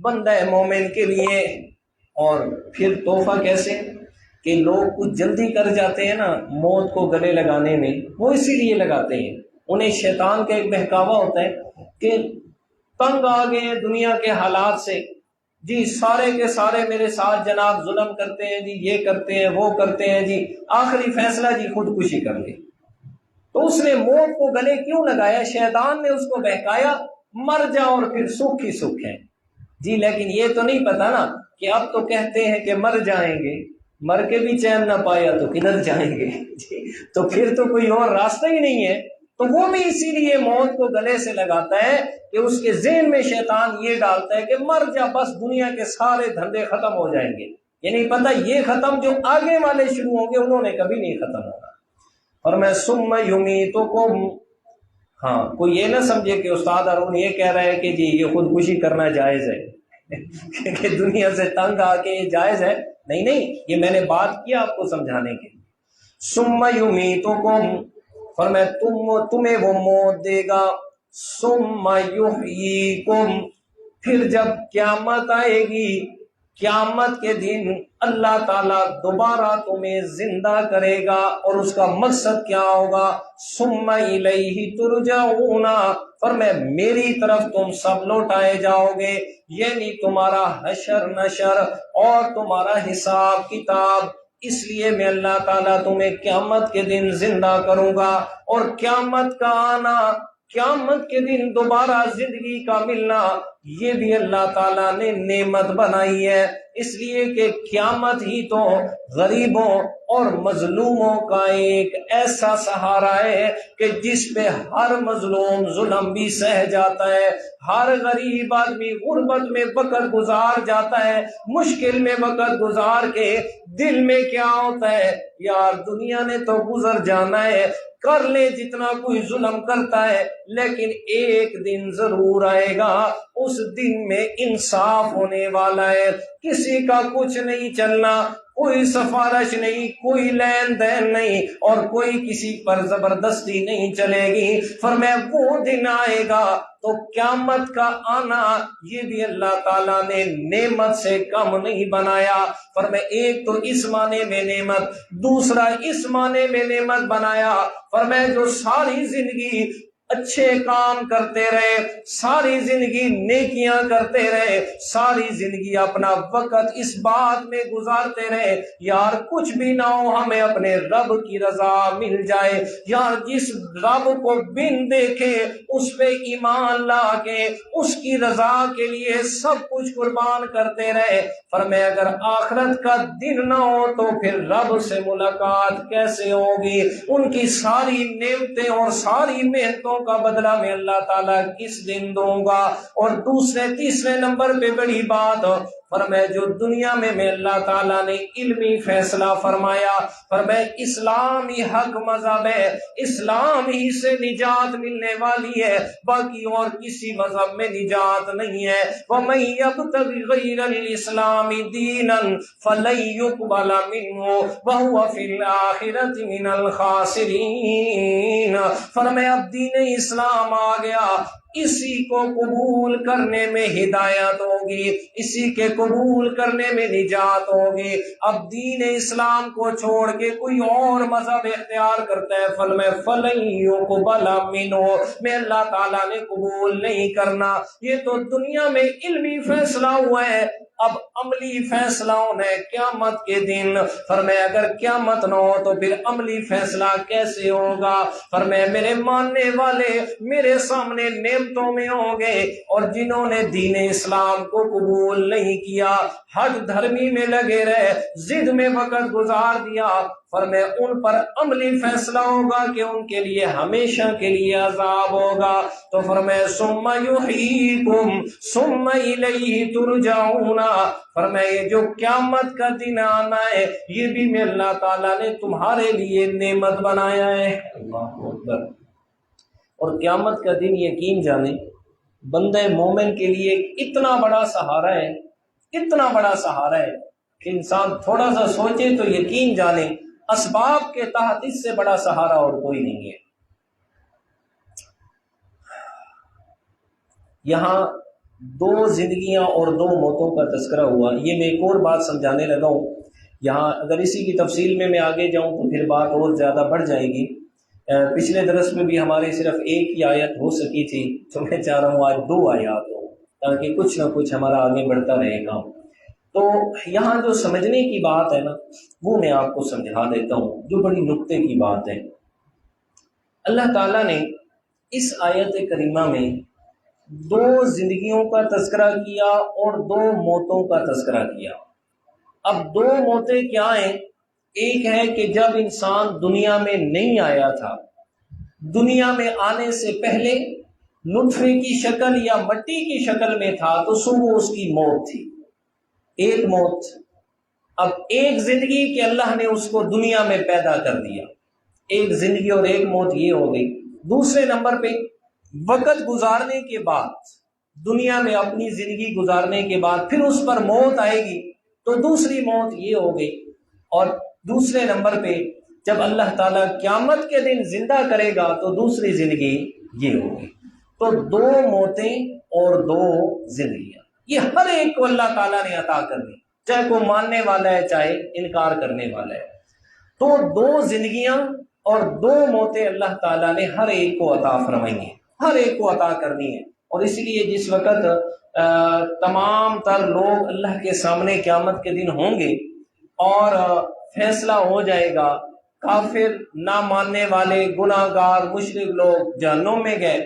بندہ مومن کے لیے۔ اور پھر تحفہ کیسے کہ لوگ کچھ جلدی کر جاتے ہیں نا موت کو گلے لگانے میں، وہ اسی لیے لگاتے ہیں، انہیں شیطان کا ایک بہکاوا ہوتا ہے کہ تنگ آ گئے ہیں دنیا کے حالات سے، جی سارے کے سارے میرے ساتھ جناب ظلم کرتے ہیں جی، یہ کرتے ہیں وہ کرتے ہیں جی، آخری فیصلہ جی خودکشی کر لی۔ تو اس نے موت کو گلے کیوں لگایا؟ شیطان نے اس کو بہکایا مر جا اور پھر سکھ ہی سکھ ہے جی، لیکن یہ تو نہیں پتا نا کہ اب تو کہتے ہیں کہ مر جائیں گے، مر کے بھی چین نہ پایا تو کدھر جائیں گے جی، تو پھر تو کوئی اور راستہ ہی نہیں ہے۔ تو وہ بھی اسی لیے موت کو گلے سے لگاتا ہے کہ اس کے ذہن میں شیطان یہ ڈالتا ہے کہ مر جا، بس دنیا کے سارے دھندے ختم ہو جائیں گے۔ یہ نہیں پتا یہ ختم جو آگے والے شروع ہوں گے انہوں نے کبھی نہیں ختم ہونا۔ اور میں ثم یمیتکم، ہاں کوئی یہ نہ سمجھے کہ استاد ارون یہ کہہ رہا ہے کہ جی یہ خودکشی کرنا جائز ہے کہ دنیا سے تنگ آ کے یہ جائز ہے، نہیں نہیں، یہ میں نے بات کیا آپ کو سمجھانے کے لیے۔ ثم یمیتکم، فرمایا تمہیں وہ موت دے گا، ثم یحییکم، پھر جب قیامت آئے گی، قیامت کے دن اللہ تعالیٰ دوبارہ تمہیں زندہ کرے گا، اور اس کا مقصد کیا ہوگا؟ ثم الیہ ترجعون، فرمایا میری طرف تم سب لوٹائے جاؤ گے، یعنی تمہارا حشر نشر اور تمہارا حساب کتاب۔ اس لیے میں اللہ تعالیٰ تمہیں قیامت کے دن زندہ کروں گا، اور قیامت کا آنا، قیامت کے دن دوبارہ زندگی کا ملنا، یہ بھی اللہ تعالیٰ نے نعمت بنائی ہے، اس لیے کہ قیامت ہی تو غریبوں اور مظلوموں کا ایک ایسا سہارا ہے کہ جس پہ ہر مظلوم ظلم بھی سہ جاتا ہے، ہر غریب آدمی غربت میں وقت گزار جاتا ہے، مشکل میں وقت گزار کے دل میں کیا ہوتا ہے، یار دنیا نے تو گزر جانا ہے، کر لے جتنا کوئی ظلم کرتا ہے، لیکن ایک دن ضرور آئے گا، اس دن میں انصاف ہونے والا ہے، کسی کا کچھ نہیں چلنا، کوئی سفارش نہیں، کوئی لین دین نہیں، اور کوئی کسی پر زبردستی نہیں چلے گی۔ فرمایا وہ دن آئے گا تو قیامت کا آنا یہ بھی اللہ تعالیٰ نے نعمت سے کم نہیں بنایا۔ فرمایا ایک تو اس معنی میں نعمت، دوسرا اس معنی میں نعمت بنایا، فرمایا جو ساری زندگی اچھے کام کرتے رہے، ساری زندگی نیکیاں کرتے رہے، ساری زندگی اپنا وقت اس بات میں گزارتے رہے یار کچھ بھی نہ ہو ہمیں اپنے رب کی رضا مل جائے، یار جس رب کو بن دیکھے اس پہ ایمان لا کے اس کی رضا کے لیے سب کچھ قربان کرتے رہے۔ فرمایا اگر آخرت کا دن نہ ہو تو پھر رب سے ملاقات کیسے ہوگی؟ ان کی ساری نعمتیں اور ساری محنتوں کا بدلہ میں اللہ تعالیٰ کس دن دوں گا؟ اور دوسرے تیسرے نمبر پہ بڑی بات، فرمایا جو دنیا میں اللہ تعالیٰ نے علمی فیصلہ فرمایا، فرمایا اسلام ہی حق مذہب ہے، اسلام ہی سے نجات ملنے والی ہے، باقی اور کسی مذہب میں نجات نہیں ہے۔ وَمَن يَبْتَغِ غَيْرَ الْإِسْلَامِ دِينًا فَلَن يُقْبَلَ مِنْهُ وَهُوَ فِي الْآخِرَةِ مِنَ الْخَاسِرِينَ۔ فرمایا اب دین اسلام آ گیا، اسی کو قبول کرنے میں ہدایت ہوگی، اسی کے قبول کرنے میں نجات ہوگی۔ اب دین اسلام کو چھوڑ کے کوئی اور مذہب اختیار کرتا ہے، فَلَن يُقْبَلَ مِنْهُ، میں اللہ تعالیٰ نے قبول نہیں کرنا۔ یہ تو دنیا میں علمی فیصلہ ہوا ہے، اب عملی فیصلہ ہونا ہے قیامت کے دن۔ فرمایا اگر قیامت نہ ہو تو پھر عملی فیصلہ کیسے ہوگا؟ فرمایا میرے ماننے والے میرے سامنے نعمتوں میں ہوں گے، اور جنہوں نے دین اسلام کو قبول نہیں کیا، حد دھرمی میں لگے رہے، ضد میں وقت گزار دیا، فرمایا ان پر عملی فیصلہ ہوگا کہ ان کے لیے ہمیشہ کے لیے عذاب ہوگا۔ تو فرمایا ثم یحییکم ثم الیہ ترجعون، فرمایا یہ جو قیامت کا دن آنا ہے یہ بھی میں اللہ تعالیٰ نے تمہارے لیے نعمت بنایا ہے۔ اللہ اکبر۔ اور قیامت کا دن یقین جانے بندہ مومن کے لیے اتنا بڑا سہارا ہے، اتنا بڑا سہارا ہے کہ انسان تھوڑا سا سوچے تو یقین جانے اسباب کے تحت اس سے بڑا سہارا اور کوئی نہیں ہے۔ یہاں دو زندگیاں اور دو موتوں کا تذکرہ ہوا، یہ میں ایک اور بات سمجھانے لگا ہوں۔ یہاں اگر اسی کی تفصیل میں آگے جاؤں تو پھر بات اور زیادہ بڑھ جائے گی۔ پچھلے درس میں بھی ہمارے صرف ایک ہی آیت ہو سکی تھی، تو میں چاہ رہا ہوں آج 2 آیات ہو تاکہ کچھ نہ کچھ ہمارا آگے بڑھتا رہے گا۔ تو یہاں جو سمجھنے کی بات ہے نا وہ میں آپ کو سمجھا دیتا ہوں، جو بڑی نکتے کی بات ہے۔ اللہ تعالیٰ نے اس آیت کریمہ میں 2 زندگیوں کا تذکرہ کیا اور 2 موتوں کا تذکرہ کیا۔ اب 2 موتیں کیا ہیں؟ ایک ہے کہ جب انسان دنیا میں نہیں آیا تھا، دنیا میں آنے سے پہلے نطفے کی شکل یا مٹی کی شکل میں تھا تو صبح اس کی موت تھی، ایک موت۔ اب ایک زندگی کہ اللہ نے اس کو دنیا میں پیدا کر دیا، ایک زندگی اور ایک موت یہ ہو گئی۔ دوسرے نمبر پہ وقت گزارنے کے بعد، دنیا میں اپنی زندگی گزارنے کے بعد پھر اس پر موت آئے گی تو دوسری موت یہ ہو گئی۔ اور دوسرے نمبر پہ جب اللہ تعالیٰ قیامت کے دن زندہ کرے گا تو دوسری زندگی یہ ہوگی۔ تو 2 موتیں اور 2 زندگیاں، یہ ہر ایک کو اللہ تعالیٰ نے عطا کر دی، چاہے کوئی ماننے والا ہے چاہے انکار کرنے والا ہے۔ تو 2 زندگیاں اور 2 موتیں اللہ تعالیٰ نے ہر ایک کو عطا فرمائی ہیں، ہر ایک کو عطا کرنی ہے۔ اور اس لیے جس وقت تمام تر لوگ اللہ کے سامنے قیامت کے دن ہوں گے اور فیصلہ ہو جائے گا، کافر، نہ ماننے والے، گناہ گار، مشرک لوگ جہنم میں گئے،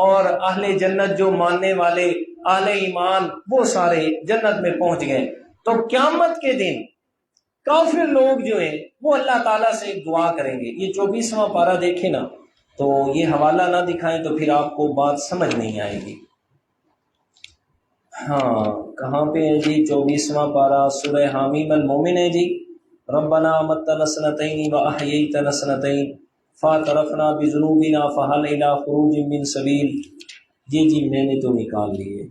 اور اہل جنت جو ماننے والے، اہل ایمان، وہ سارے جنت میں پہنچ گئے۔ تو قیامت کے دن کافر لوگ جو ہیں وہ اللہ تعالیٰ سے ایک دعا کریں گے۔ یہ 24واں پارہ دیکھیں نا، تو یہ حوالہ نہ دکھائیں تو پھر آپ کو بات سمجھ نہیں آئے گی۔ ہاں کہاں پہ ہے جی؟ 24واں پارہ سورہ حامیم المومن ہے جی۔ ربنا متنا سنتین واحییتنا سنتین فاعترفنا بذنوبنا فهل الى خروج من سبیل۔ جی میں نے تو نکال لیے۔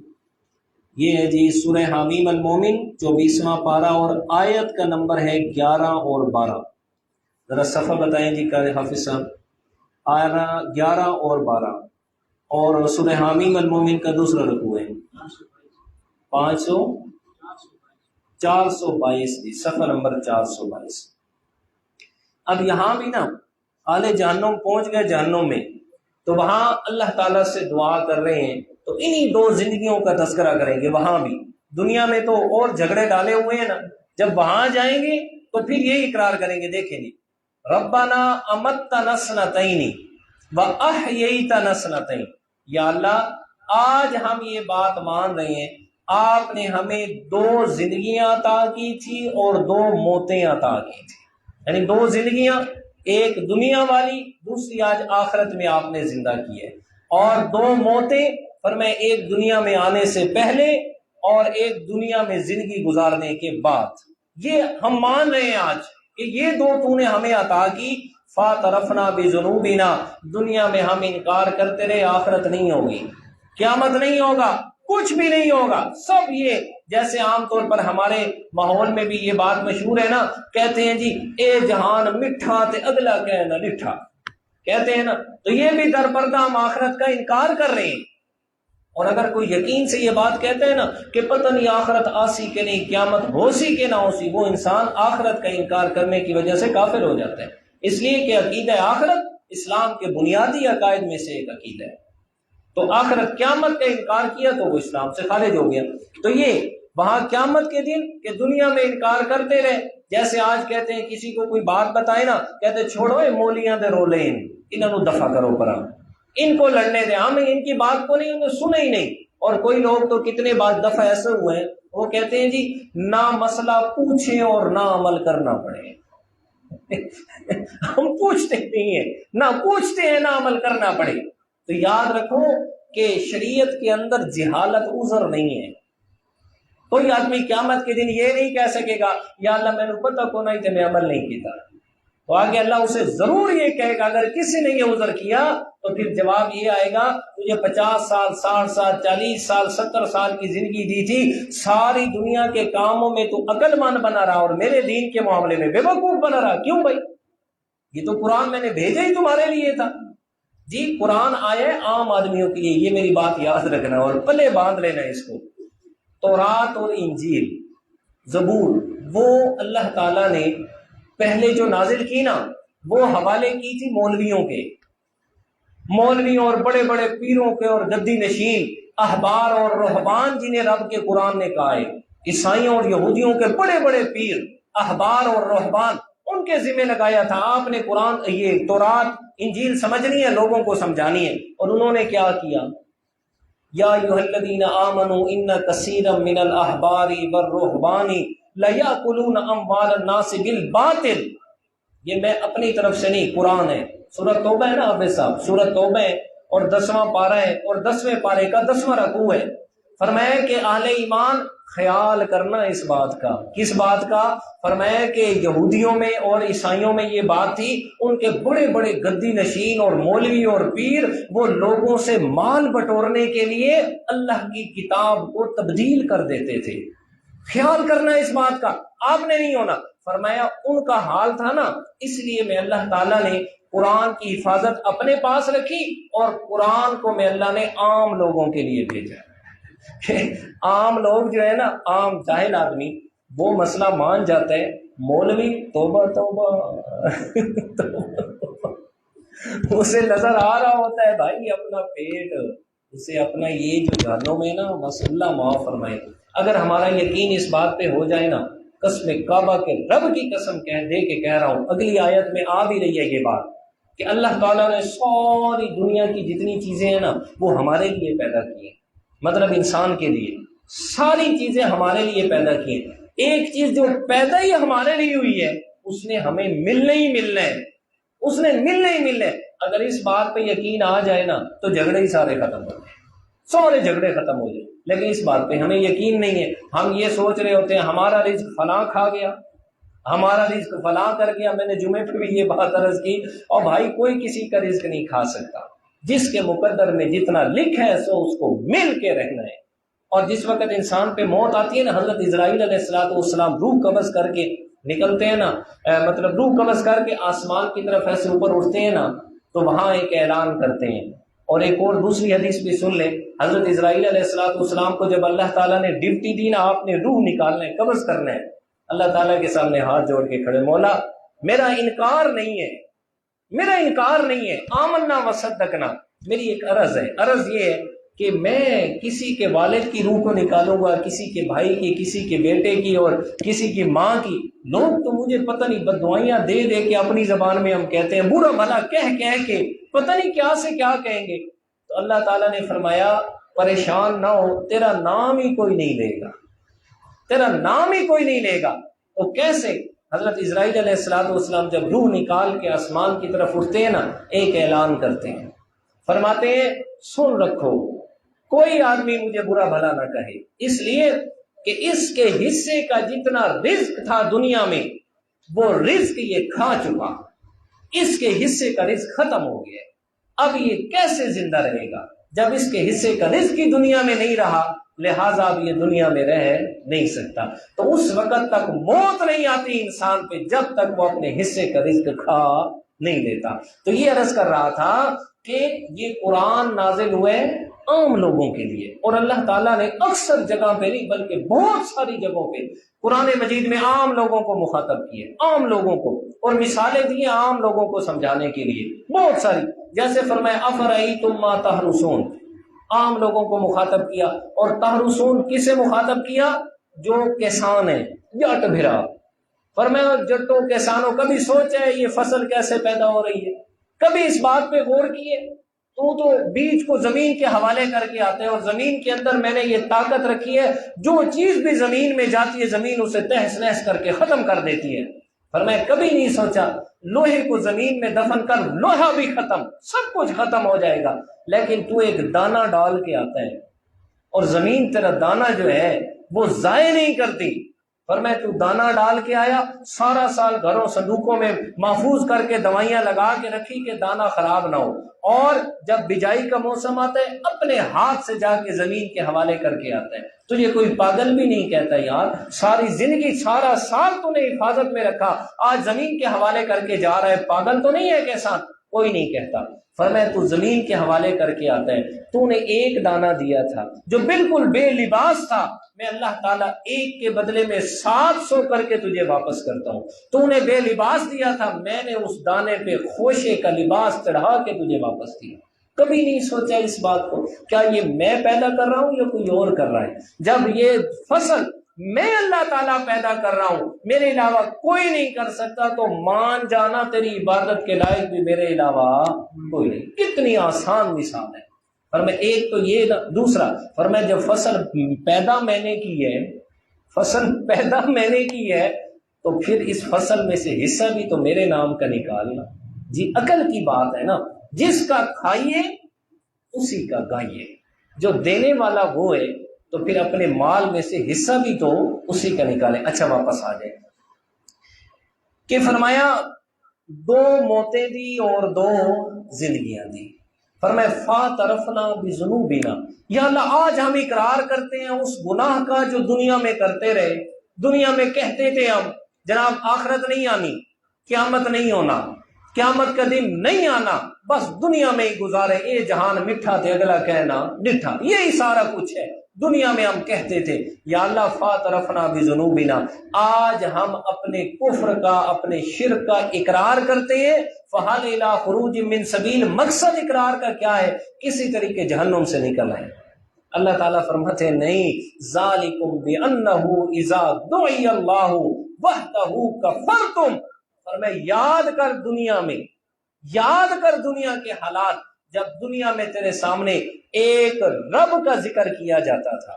یہ ہے جی سورہ حامیم المومن 24واں پارہ، اور آیت کا نمبر ہے 11 اور 12۔ ذرا صفحہ بتائیں جی قاری حافظ صاحب۔ 11 اور 12، اور سورہ حامیم المومن کا دوسرا رکوع ہے 422 جی، صفحہ نمبر 422۔ اب یہاں بھی نا اہل جہنم پہنچ گئے جہنم میں، تو وہاں اللہ تعالیٰ سے دعا کر رہے ہیں، تو انہی 2 زندگیوں کا تذکرہ کریں گے۔ وہاں بھی دنیا میں تو اور جھگڑے ڈالے ہوئے ہیں نا، جب وہاں جائیں گے تو پھر یہی اقرار کریں گے، دیکھیں جی ربنا امتنا سنتین واحییتنا سنتین، یا اللہ آج ہم یہ بات مان رہے ہیں، آپ نے ہمیں 2 زندگیاں عطا کی تھی اور 2 موتیں عطا کی تھی، یعنی 2 زندگیاں، ایک دنیا والی، دوسری آج آخرت میں آپ نے زندہ کی ہے، اور 2 موتیں فرمائے ایک دنیا میں آنے سے پہلے اور ایک دنیا میں زندگی گزارنے کے بعد۔ یہ ہم مان رہے ہیں آج کہ یہ 2 تو نے ہمیں عطا کی، فاعترفنا بذنوبنا، دنیا میں ہم انکار کرتے رہے، آخرت نہیں ہوگی، قیامت نہیں ہوگا، کچھ بھی نہیں ہوگا، سب یہ جیسے عام طور پر ہمارے ماحول میں بھی یہ بات مشہور ہے نا، کہتے ہیں جی اے جہان مٹھا تے اگلا کہنا لٹھا، کہتے ہیں نا، تو یہ بھی در پردہ ہم آخرت کا انکار کر رہے ہیں۔ اور اگر کوئی یقین سے یہ بات کہتا ہے نا کہ پتہ نہیں آخرت آسی کہ نہیں، قیامت ہو سی کہ نہ ہو سی، وہ انسان آخرت کا انکار کرنے کی وجہ سے کافر ہو جاتا ہے، اس لیے کہ عقیدہ آخرت اسلام کے بنیادی عقائد میں سے ایک عقیدہ ہے۔ تو آخرت قیامت کا انکار کیا تو وہ اسلام سے خارج ہو گیا۔ تو یہ وہاں قیامت کے دن کہ دنیا میں انکار کرتے رہے، جیسے آج کہتے ہیں کسی کو کوئی بات بتائے نا، کہتے چھوڑو اے مولیاں دے رولے انہوں دفع کرو پرا، ان کو لڑنے دیں، ہم ان کی بات کو نہیں، انہیں سنے ہی نہیں۔ اور کوئی لوگ تو کتنے بار دفعہ ایسے ہوئے ہیں وہ کہتے ہیں جی نہ مسئلہ پوچھیں اور نہ عمل کرنا پڑے۔ ہم پوچھتے نہیں ہیں، نہ پوچھتے ہیں نہ عمل کرنا پڑے۔ تو یاد رکھو کہ شریعت کے اندر جہالت عذر نہیں ہے۔ کوئی آدمی قیامت کے دن یہ نہیں کہہ سکے گا یا اللہ میں نے پتہ کو نہیں تو میں عمل نہیں کیتا، تو آگے اللہ اسے ضرور یہ کہے گا۔ اگر کسی نے یہ عذر کیا تو پھر جواب یہ آئے گا تجھے 50 سال 60 سال 40 سال 70 سال کی زندگی دی تھی، ساری دنیا کے کاموں میں تو عقل مند بنا رہا اور میرے دین کے معاملے میں بے وقوف بنا رہا، کیوں بھائی؟ یہ تو قرآن میں نے بھیجا ہی تمہارے لیے تھا۔ جی قرآن آیا ہے عام آدمیوں کے لیے، یہ میری بات یاد رکھنا اور پلے باندھ لینا اس کو۔ تورات اور انجیل زبور وہ اللہ تعالیٰ نے پہلے جو نازل کی نا وہ حوالے کی تھی مولویوں کے، مولویوں اور بڑے بڑے پیروں کے اور گدی نشین احبار اور رہبان جنہیں رب کے قرآن نے کہا ہے، عیسائیوں اور یہودیوں کے بڑے بڑے پیر احبار اور رہبان، ان کے ذمہ لگایا تھا آپ نے قرآن یہ تورات انجیل سمجھنی ہے، لوگوں کو سمجھانی ہے۔ اور انہوں نے کیا کیا؟ یا ایھا الذین آمنوا ان کثیرا من الاحبار والرہبان لیأکلون اموال الناس بالباطل۔ یہ میں اپنی طرف سے نہیں، قرآن ہے، سورۃ توبہ ہے نا حافظ صاحب، سورۃ توبہ ہے اور 10واں پارہ ہے اور 10ویں پارے کا 10واں رکوع ہے۔ فرمایا کہ اہل ایمان خیال کرنا اس بات کا، کس بات کا؟ فرمایا کہ یہودیوں میں اور عیسائیوں میں یہ بات تھی، ان کے بڑے بڑے گدی نشین اور مولوی اور پیر وہ لوگوں سے مال بٹورنے کے لیے اللہ کی کتاب کو تبدیل کر دیتے تھے۔ خیال کرنا اس بات کا، آپ نے نہیں ہونا۔ فرمایا ان کا حال تھا نا، اس لیے میں اللہ تعالیٰ نے قرآن کی حفاظت اپنے پاس رکھی اور قرآن کو میں اللہ نے عام لوگوں کے لیے بھیجا۔ عام لوگ جو ہے نا، عام جاہل آدمی وہ مسئلہ مان جاتا ہے، مولوی توبہ توبہ اسے نظر آ رہا ہوتا ہے بھائی اپنا پیٹ، اسے اپنا یہ جو جہنم میں نا بس اللہ معاف فرمائے۔ اگر ہمارا یقین اس بات پہ ہو جائے نا، قسم کعبہ کے رب کی قسم دے کے کہہ رہا ہوں، اگلی آیت میں آ بھی رہی ہے یہ بات کہ اللہ تعالیٰ نے ساری دنیا کی جتنی چیزیں ہیں نا وہ ہمارے لیے پیدا کی ہیں، مطلب انسان کے لیے ساری چیزیں ہمارے لیے پیدا کی ہیں۔ ایک چیز جو پیدا ہی ہمارے لیے ہوئی ہے اس نے ہمیں ملنا ہی ملنا ہے، اس نے ملنا ہی ملنا ہے۔ اگر اس بات پہ یقین آ جائے نا تو جھگڑے ہی سارے ختم ہو جائیں، سارے جھگڑے ختم ہو جائیں۔ لیکن اس بات پہ ہمیں یقین نہیں ہے، ہم یہ سوچ رہے ہوتے ہیں ہمارا رزق فلاں کھا گیا، ہمارا رزق فلاں کر گیا۔ میں نے جمعے پہ بھی یہ بات عرض کی، اور بھائی کوئی کسی کا رزق نہیں کھا سکتا، جس کے مقدر میں جتنا لکھا ہے سو اس کو مل کے رہنا ہے۔ اور جس وقت انسان پہ موت آتی ہے نا، حضرت اسرائیل علیہ السلام روح قبض کر کے نکلتے ہیں نا، مطلب روح قبض کر کے آسمان کی طرف ایسے اوپر اٹھتے ہیں نا، تو وہاں ایک اعلان کرتے ہیں۔ اور ایک اور دوسری حدیث بھی سن لیں، حضرت اسرائیل علیہ السلام کو جب اللہ تعالیٰ نے ڈیوٹی دی نا، آپ نے روح نکالنا ہے، قبض کرنا ہے، اللہ تعالیٰ کے سامنے ہاتھ جوڑ کے کھڑے، مولا میرا انکار نہیں ہے، میرا انکار نہیں ہے، آمنا وصدقنا، میری ایک عرض ہے، عرض یہ ہے کہ میں کسی کے والد کی روح کو نکالوں گا، کسی کے بھائی کی، کسی کے بیٹے کی اور کسی کی ماں کی۔ لوگ تو مجھے پتہ نہیں بددعائیاں دے دے کے اپنی زبان میں ہم کہتے ہیں، برا بھلا کہہ کے پتہ نہیں کیا سے کیا کہیں گے۔ تو اللہ تعالیٰ نے فرمایا پریشان نہ ہو، تیرا نام ہی کوئی نہیں لے گا، تیرا نام ہی کوئی نہیں لے گا۔ تو کیسے؟ حضرت اسرائیل علیہ السلام جب روح نکال کے آسمان کی طرف اٹھتے ہیں نا، ایک اعلان کرتے ہیں، فرماتے ہیں سن رکھو، کوئی آدمی مجھے برا بھلا نہ کہے، اس لیے کہ اس کے حصے کا جتنا رزق تھا دنیا میں وہ رزق یہ کھا چکا، اس کے حصے کا رزق ختم ہو گیا، اب یہ کیسے زندہ رہے گا جب اس کے حصے کا رزق ہی دنیا میں نہیں رہا، لہٰذا اب یہ دنیا میں رہ نہیں سکتا۔ تو اس وقت تک موت نہیں آتی انسان پہ جب تک وہ اپنے حصے کا رزق کھا نہیں لیتا۔ تو یہ عرض کر رہا تھا کہ یہ قرآن نازل ہوئے عام لوگوں کے لیے، اور اللہ تعالیٰ نے اکثر جگہ پہ نہیں بلکہ بہت ساری جگہوں پہ قرآن مجید میں عام لوگوں کو مخاطب کیے، عام لوگوں کو، اور مثالیں دی عام لوگوں کو سمجھانے کے لیے بہت ساری۔ جیسے فرمایا افرأیتم ما تحرثون، عام لوگوں کو مخاطب کیا، اور تحرثون کسے مخاطب کیا؟ جو کسان ہے جٹ بھرا، فرمایا جٹوں کسانوں کبھی سوچا ہے یہ فصل کیسے پیدا ہو رہی ہے؟ کبھی اس بات پہ غور کیے؟ تو بیج کو زمین کے حوالے کر کے آتے ہیں، اور زمین کے اندر میں نے یہ طاقت رکھی ہے، جو چیز بھی زمین میں جاتی ہے زمین اسے تہس نہس کر کے ختم کر دیتی ہے۔ فرمایا کبھی نہیں سوچا لوہے کو زمین میں دفن کر، لوہا بھی ختم، سب کچھ ختم ہو جائے گا، لیکن تو ایک دانہ ڈال کے آتا ہے اور زمین تیرا دانہ جو ہے وہ ضائع نہیں کرتی۔ فرمایا تو دانہ ڈال کے آیا، سارا سال گھروں صندوقوں میں محفوظ کر کے دوائیاں لگا کے رکھی کہ دانہ خراب نہ ہو، اور جب بجائی کا موسم آتا ہے اپنے ہاتھ سے جا کے زمین کے حوالے کر کے آتا ہے۔ تو یہ کوئی پاگل بھی نہیں کہتا یار ساری زندگی سارا سال تو نے حفاظت میں رکھا، آج زمین کے حوالے کر کے جا رہا ہے، پاگل تو نہیں ہے کیسا؟ کوئی نہیں کہتا۔ فرمایا تو زمین کے حوالے کر کے آتا ہے، تو نے ایک دانہ دیا تھا جو بالکل بے لباس تھا، میں اللہ تعالیٰ ایک کے بدلے میں 700 کر کے تجھے واپس کرتا ہوں۔ تو نے بے لباس دیا تھا، میں نے اس دانے پہ خوشے کا لباس چڑھا کے تجھے واپس دیا۔ کبھی نہیں سوچا اس بات کو، کیا یہ میں پیدا کر رہا ہوں یا کوئی اور کر رہا ہے؟ جب یہ فصل میں اللہ تعالیٰ پیدا کر رہا ہوں، میرے علاوہ کوئی نہیں کر سکتا، تو مان جانا تیری عبادت کے لائق بھی میرے علاوہ کوئی نہیں۔ کتنی آسان مثال ہے۔ فرمایا ایک تو یہ، دوسرا فرمایا جب فصل پیدا میں نے کی ہے، فصل پیدا میں نے کی ہے، تو پھر اس فصل میں سے حصہ بھی تو میرے نام کا نکالنا۔ جی عقل کی بات ہے نا، جس کا کھائیے اسی کا گائیے، جو دینے والا وہ ہے تو پھر اپنے مال میں سے حصہ بھی تو اسی کا نکالیں۔ اچھا واپس آ جائے کہ فرمایا 2 موتیں دی اور 2 زندگیاں دی۔ فرمایا فاعترفنا بذنوبنا، یا اللہ آج ہم اقرار کرتے ہیں اس گناہ کا جو دنیا میں کرتے رہے۔ دنیا میں کہتے تھے ہم جناب آخرت نہیں آنی، قیامت نہیں ہونا، قیامت کا دن نہیں آنا، بس دنیا میں ہی گزارے، یہ جہان میٹھا تھے اگلا کہنا ڈٹھا، یہی سارا کچھ ہے دنیا میں ہم کہتے تھے۔ یا اللہ فاعترفنا بذنوبنا، آج ہم اپنے کفر کا، اپنے شرک کا اقرار کرتے ہیں۔ فہل الی خروج من سبیل، مقصد اقرار کا کیا ہے؟ کسی طریقے جہنم سے نکل آئے۔ اللہ تعالیٰ فرماتے ہیں نہیں، ذالکم بانہ اذا دعی اللہ وحدہ کفرتم۔ اور میں یاد کر دنیا میں، یاد کر دنیا کے حالات، جب دنیا میں تیرے سامنے ایک رب کا ذکر کیا جاتا تھا،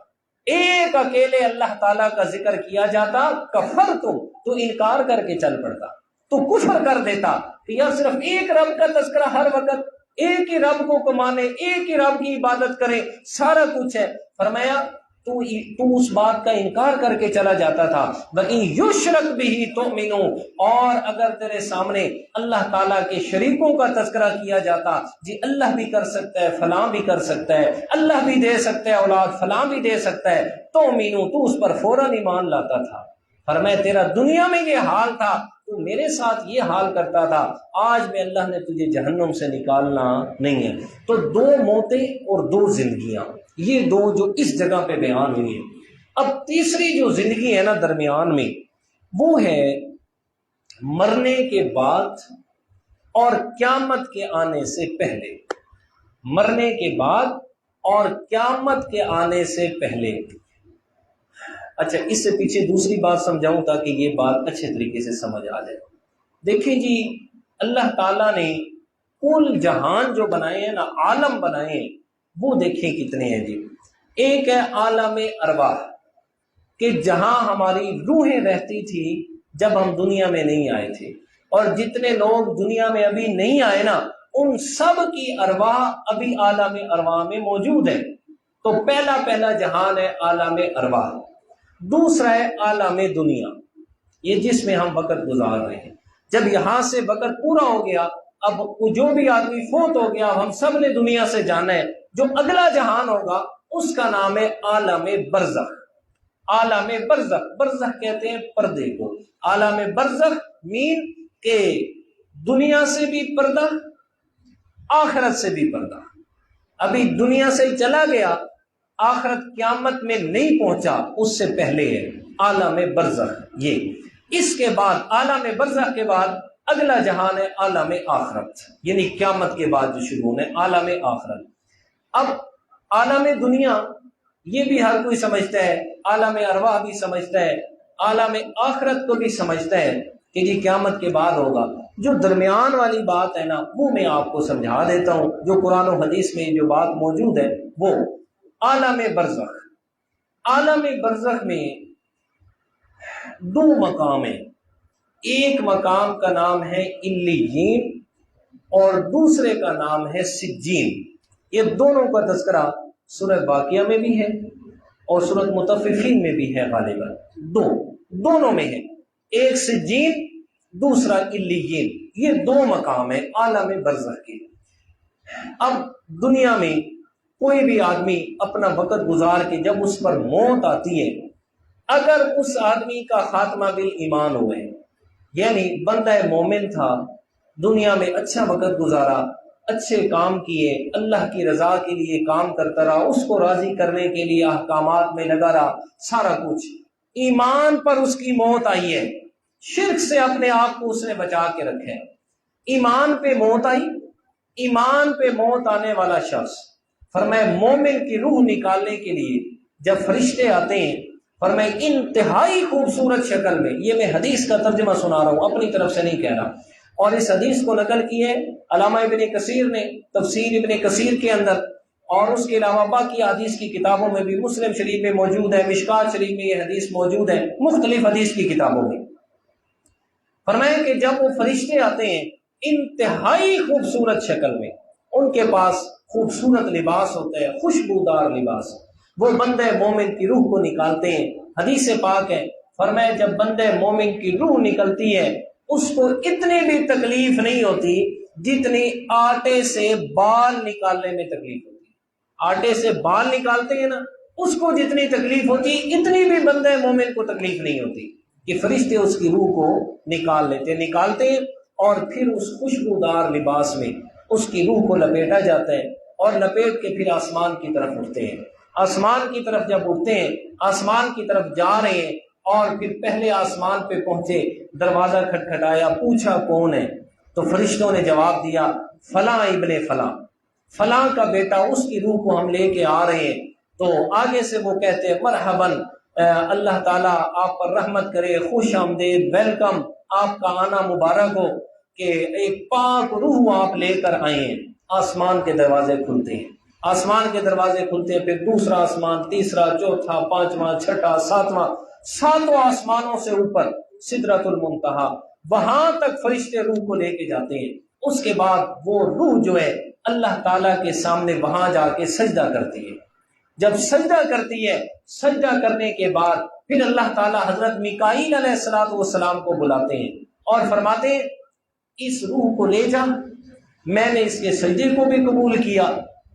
ایک اکیلے اللہ تعالیٰ کا ذکر کیا جاتا، کفرتم، تو انکار کر کے چل پڑتا، تو کفر کر دیتا کہ یا صرف ایک رب کا تذکرہ ہر وقت، ایک ہی رب کو مانے، ایک ہی رب کی عبادت کرے، سارا کچھ ہے۔ فرمایا تو اس بات کا انکار کر کے چلا جاتا تھا۔ وَإِن يُشْرَكْ بِهِ تُؤْمِنُوا، اور اگر تیرے سامنے اللہ تعالیٰ کے شریکوں کا تذکرہ کیا جاتا، جی اللہ بھی کر سکتا ہے، فلاں بھی کر سکتا ہے، اللہ بھی دے سکتا ہے اولاد، فلاں بھی دے سکتا ہے، تُؤْمِنُوا، تو اس پر فوراً ایمان لاتا تھا۔ فرمایا تیرا دنیا میں یہ حال تھا، تو میرے ساتھ یہ حال کرتا تھا، آج میں اللہ نے تجھے جہنم سے نکالنا نہیں ہے۔ تو 2 موتیں اور 2 زندگیاں، یہ 2 جو اس جگہ پہ بیان ہوئی ہے۔ اب تیسری جو زندگی ہے نا درمیان میں، وہ ہے مرنے کے بعد اور قیامت کے آنے سے پہلے۔ مرنے کے بعد اور قیامت کے آنے سے پہلے۔ اچھا اس سے پیچھے دوسری بات سمجھاؤں تاکہ یہ بات اچھے طریقے سے سمجھ آ جائے۔ دیکھیں جی اللہ تعالیٰ نے کل جہان جو بنائے ہیں نا، عالم بنائے ہیں، وہ دیکھیں کتنے ہیں جی۔ ایک ہے عالم ارواح، کہ جہاں ہماری روحیں رہتی تھی جب ہم دنیا میں نہیں آئے تھے، اور جتنے لوگ دنیا میں ابھی نہیں آئے نا، ان سب کی ارواح ابھی عالم ارواح میں موجود ہے۔ تو پہلا جہان ہے عالم ارواح۔ دوسرا ہے عالم دنیا، یہ جس میں ہم وقت گزار رہے ہیں۔ جب یہاں سے وقت پورا ہو گیا، اب جو بھی آدمی فوت ہو گیا، ہم سب نے دنیا سے جانا ہے، جو اگلا جہان ہوگا اس کا نام ہے عالم برزخ۔ عالم برزخ، برزخ کہتے ہیں پردے کو۔ عالم برزخ مین کہ دنیا سے بھی پردہ، آخرت سے بھی پردہ۔ ابھی دنیا سے ہی چلا گیا، آخرت قیامت میں نہیں پہنچا، اس سے پہلے ہے عالم برزخ۔ یہ اس کے بعد عالم برزخ کے بعد اگلا جہان ہے عالم آخرت، یعنی قیامت کے بعد جو شروع ہونے عالم آخرت۔ اب عالم دنیا یہ بھی ہر کوئی سمجھتا ہے عالم ارواح بھی سمجھتا ہے، عالم آخرت کو بھی سمجھتا ہے کہ جی قیامت کے بعد ہوگا۔ جو درمیان والی بات ہے نا وہ میں آپ کو سمجھا دیتا ہوں، جو قرآن و حدیث میں جو بات موجود ہے وہ عالم برزخ۔ عالم برزخ میں دو مقام ہیں، ایک مقام کا نام ہے علیین اور دوسرے کا نام ہے سجین۔ یہ دونوں کا تذکرہ سورہ واقعہ میں بھی ہے اور سورۃ مطففین میں بھی ہے، غالباً دونوں میں ہے، ایک سجین دوسرا علیین۔ یہ دو مقام ہیں عالم برزخ کے۔ اب دنیا میں کوئی بھی آدمی اپنا وقت گزار کے جب اس پر موت آتی ہے، اگر اس آدمی کا خاتمہ بالایمان ہوئے، یعنی بندہ مومن تھا، دنیا میں اچھا وقت گزارا، اچھے کام کیے، اللہ کی رضا کے لیے کام کرتا رہا، اس کو راضی کرنے کے لیے احکامات میں لگا رہا، سارا کچھ، ایمان پر اس کی موت آئی ہے، شرک سے اپنے آپ کو اس نے بچا کے رکھے، ایمان پہ موت آئی، ایمان پہ موت آنے والا شخص، فرمائے مومن کی روح نکالنے کے لیے جب فرشتے آتے ہیں، فرمائے انتہائی خوبصورت شکل میں، یہ میں حدیث کا ترجمہ سنا رہا ہوں، اپنی طرف سے نہیں کہہ رہا، اور اس حدیث کو نقل کی ہے علامہ ابن کثیر نے تفسیر ابن کثیر کے اندر، اور اس کے علاوہ باقی حدیث کی کتابوں میں بھی، مسلم شریف میں موجود ہے، مشکات شریف میں یہ حدیث موجود ہے، مختلف حدیث کی کتابوں میں۔ فرمایا کہ جب وہ فرشتے آتے ہیں انتہائی خوبصورت شکل میں، ان کے پاس خوبصورت لباس ہوتا ہے، خوشبودار لباس، وہ بندے مومن کی روح کو نکالتے ہیں۔ حدیث پاک ہے، فرمایا جب بندے مومن کی روح نکلتی ہے اس کو اتنی بھی تکلیف نہیں ہوتی جتنی آٹے سے بال نکالنے میں تکلیف ہوتی ہے۔ آٹے سے بال نکالتے ہیں نا، اس کو جتنی تکلیف ہوتی اتنی بھی بندے مومن کو تکلیف نہیں ہوتی، کہ فرشتے اس کی روح کو نکالتے ہیں اور پھر اس خوشبودار لباس میں اس کی روح کو لپیٹا جاتا ہے، اور لپیٹ کے پھر آسمان کی طرف اٹھتے ہیں۔ آسمان کی طرف جب اٹھتے ہیں، آسمان کی طرف جا رہے ہیں، اور پھر پہلے آسمان پہ پہنچے، دروازہ کھٹکھٹایا، پوچھا کون ہے، تو فرشتوں نے جواب دیا فلاں ابن فلاں، فلاں کا بیٹا، اس کی روح کو ہم لے کے آ رہے ہیں۔ تو آگے سے وہ کہتے ہیں مرحباً، اللہ تعالیٰ آپ پر رحمت کرے، خوش آمدید، ویلکم، آپ کا آنا مبارک ہو کہ ایک پاک روح آپ لے کر آئے ہیں۔ آسمان کے دروازے کھلتے ہیں، آسمان کے دروازے کھلتے ہیں، پھر دوسرا آسمان، تیسرا، چوتھا، پانچواں، چھٹا، ساتواں آسمانوں سے اوپر سدرۃ المنتہا، وہاں تک فرشتے روح کو لے کے جاتے ہیں۔ اس کے بعد وہ روح جو ہے اللہ تعالیٰ کے سامنے وہاں جا کے سجدہ کرتی ہے۔ جب سجدہ کرتی ہے، سجدہ کرنے کے بعد پھر اللہ تعالیٰ حضرت میکائیل علیہ السلام کو بلاتے ہیں اور فرماتے ہیں اس روح کو لے جا، میں نے اس کے سجدے کو بھی قبول کیا،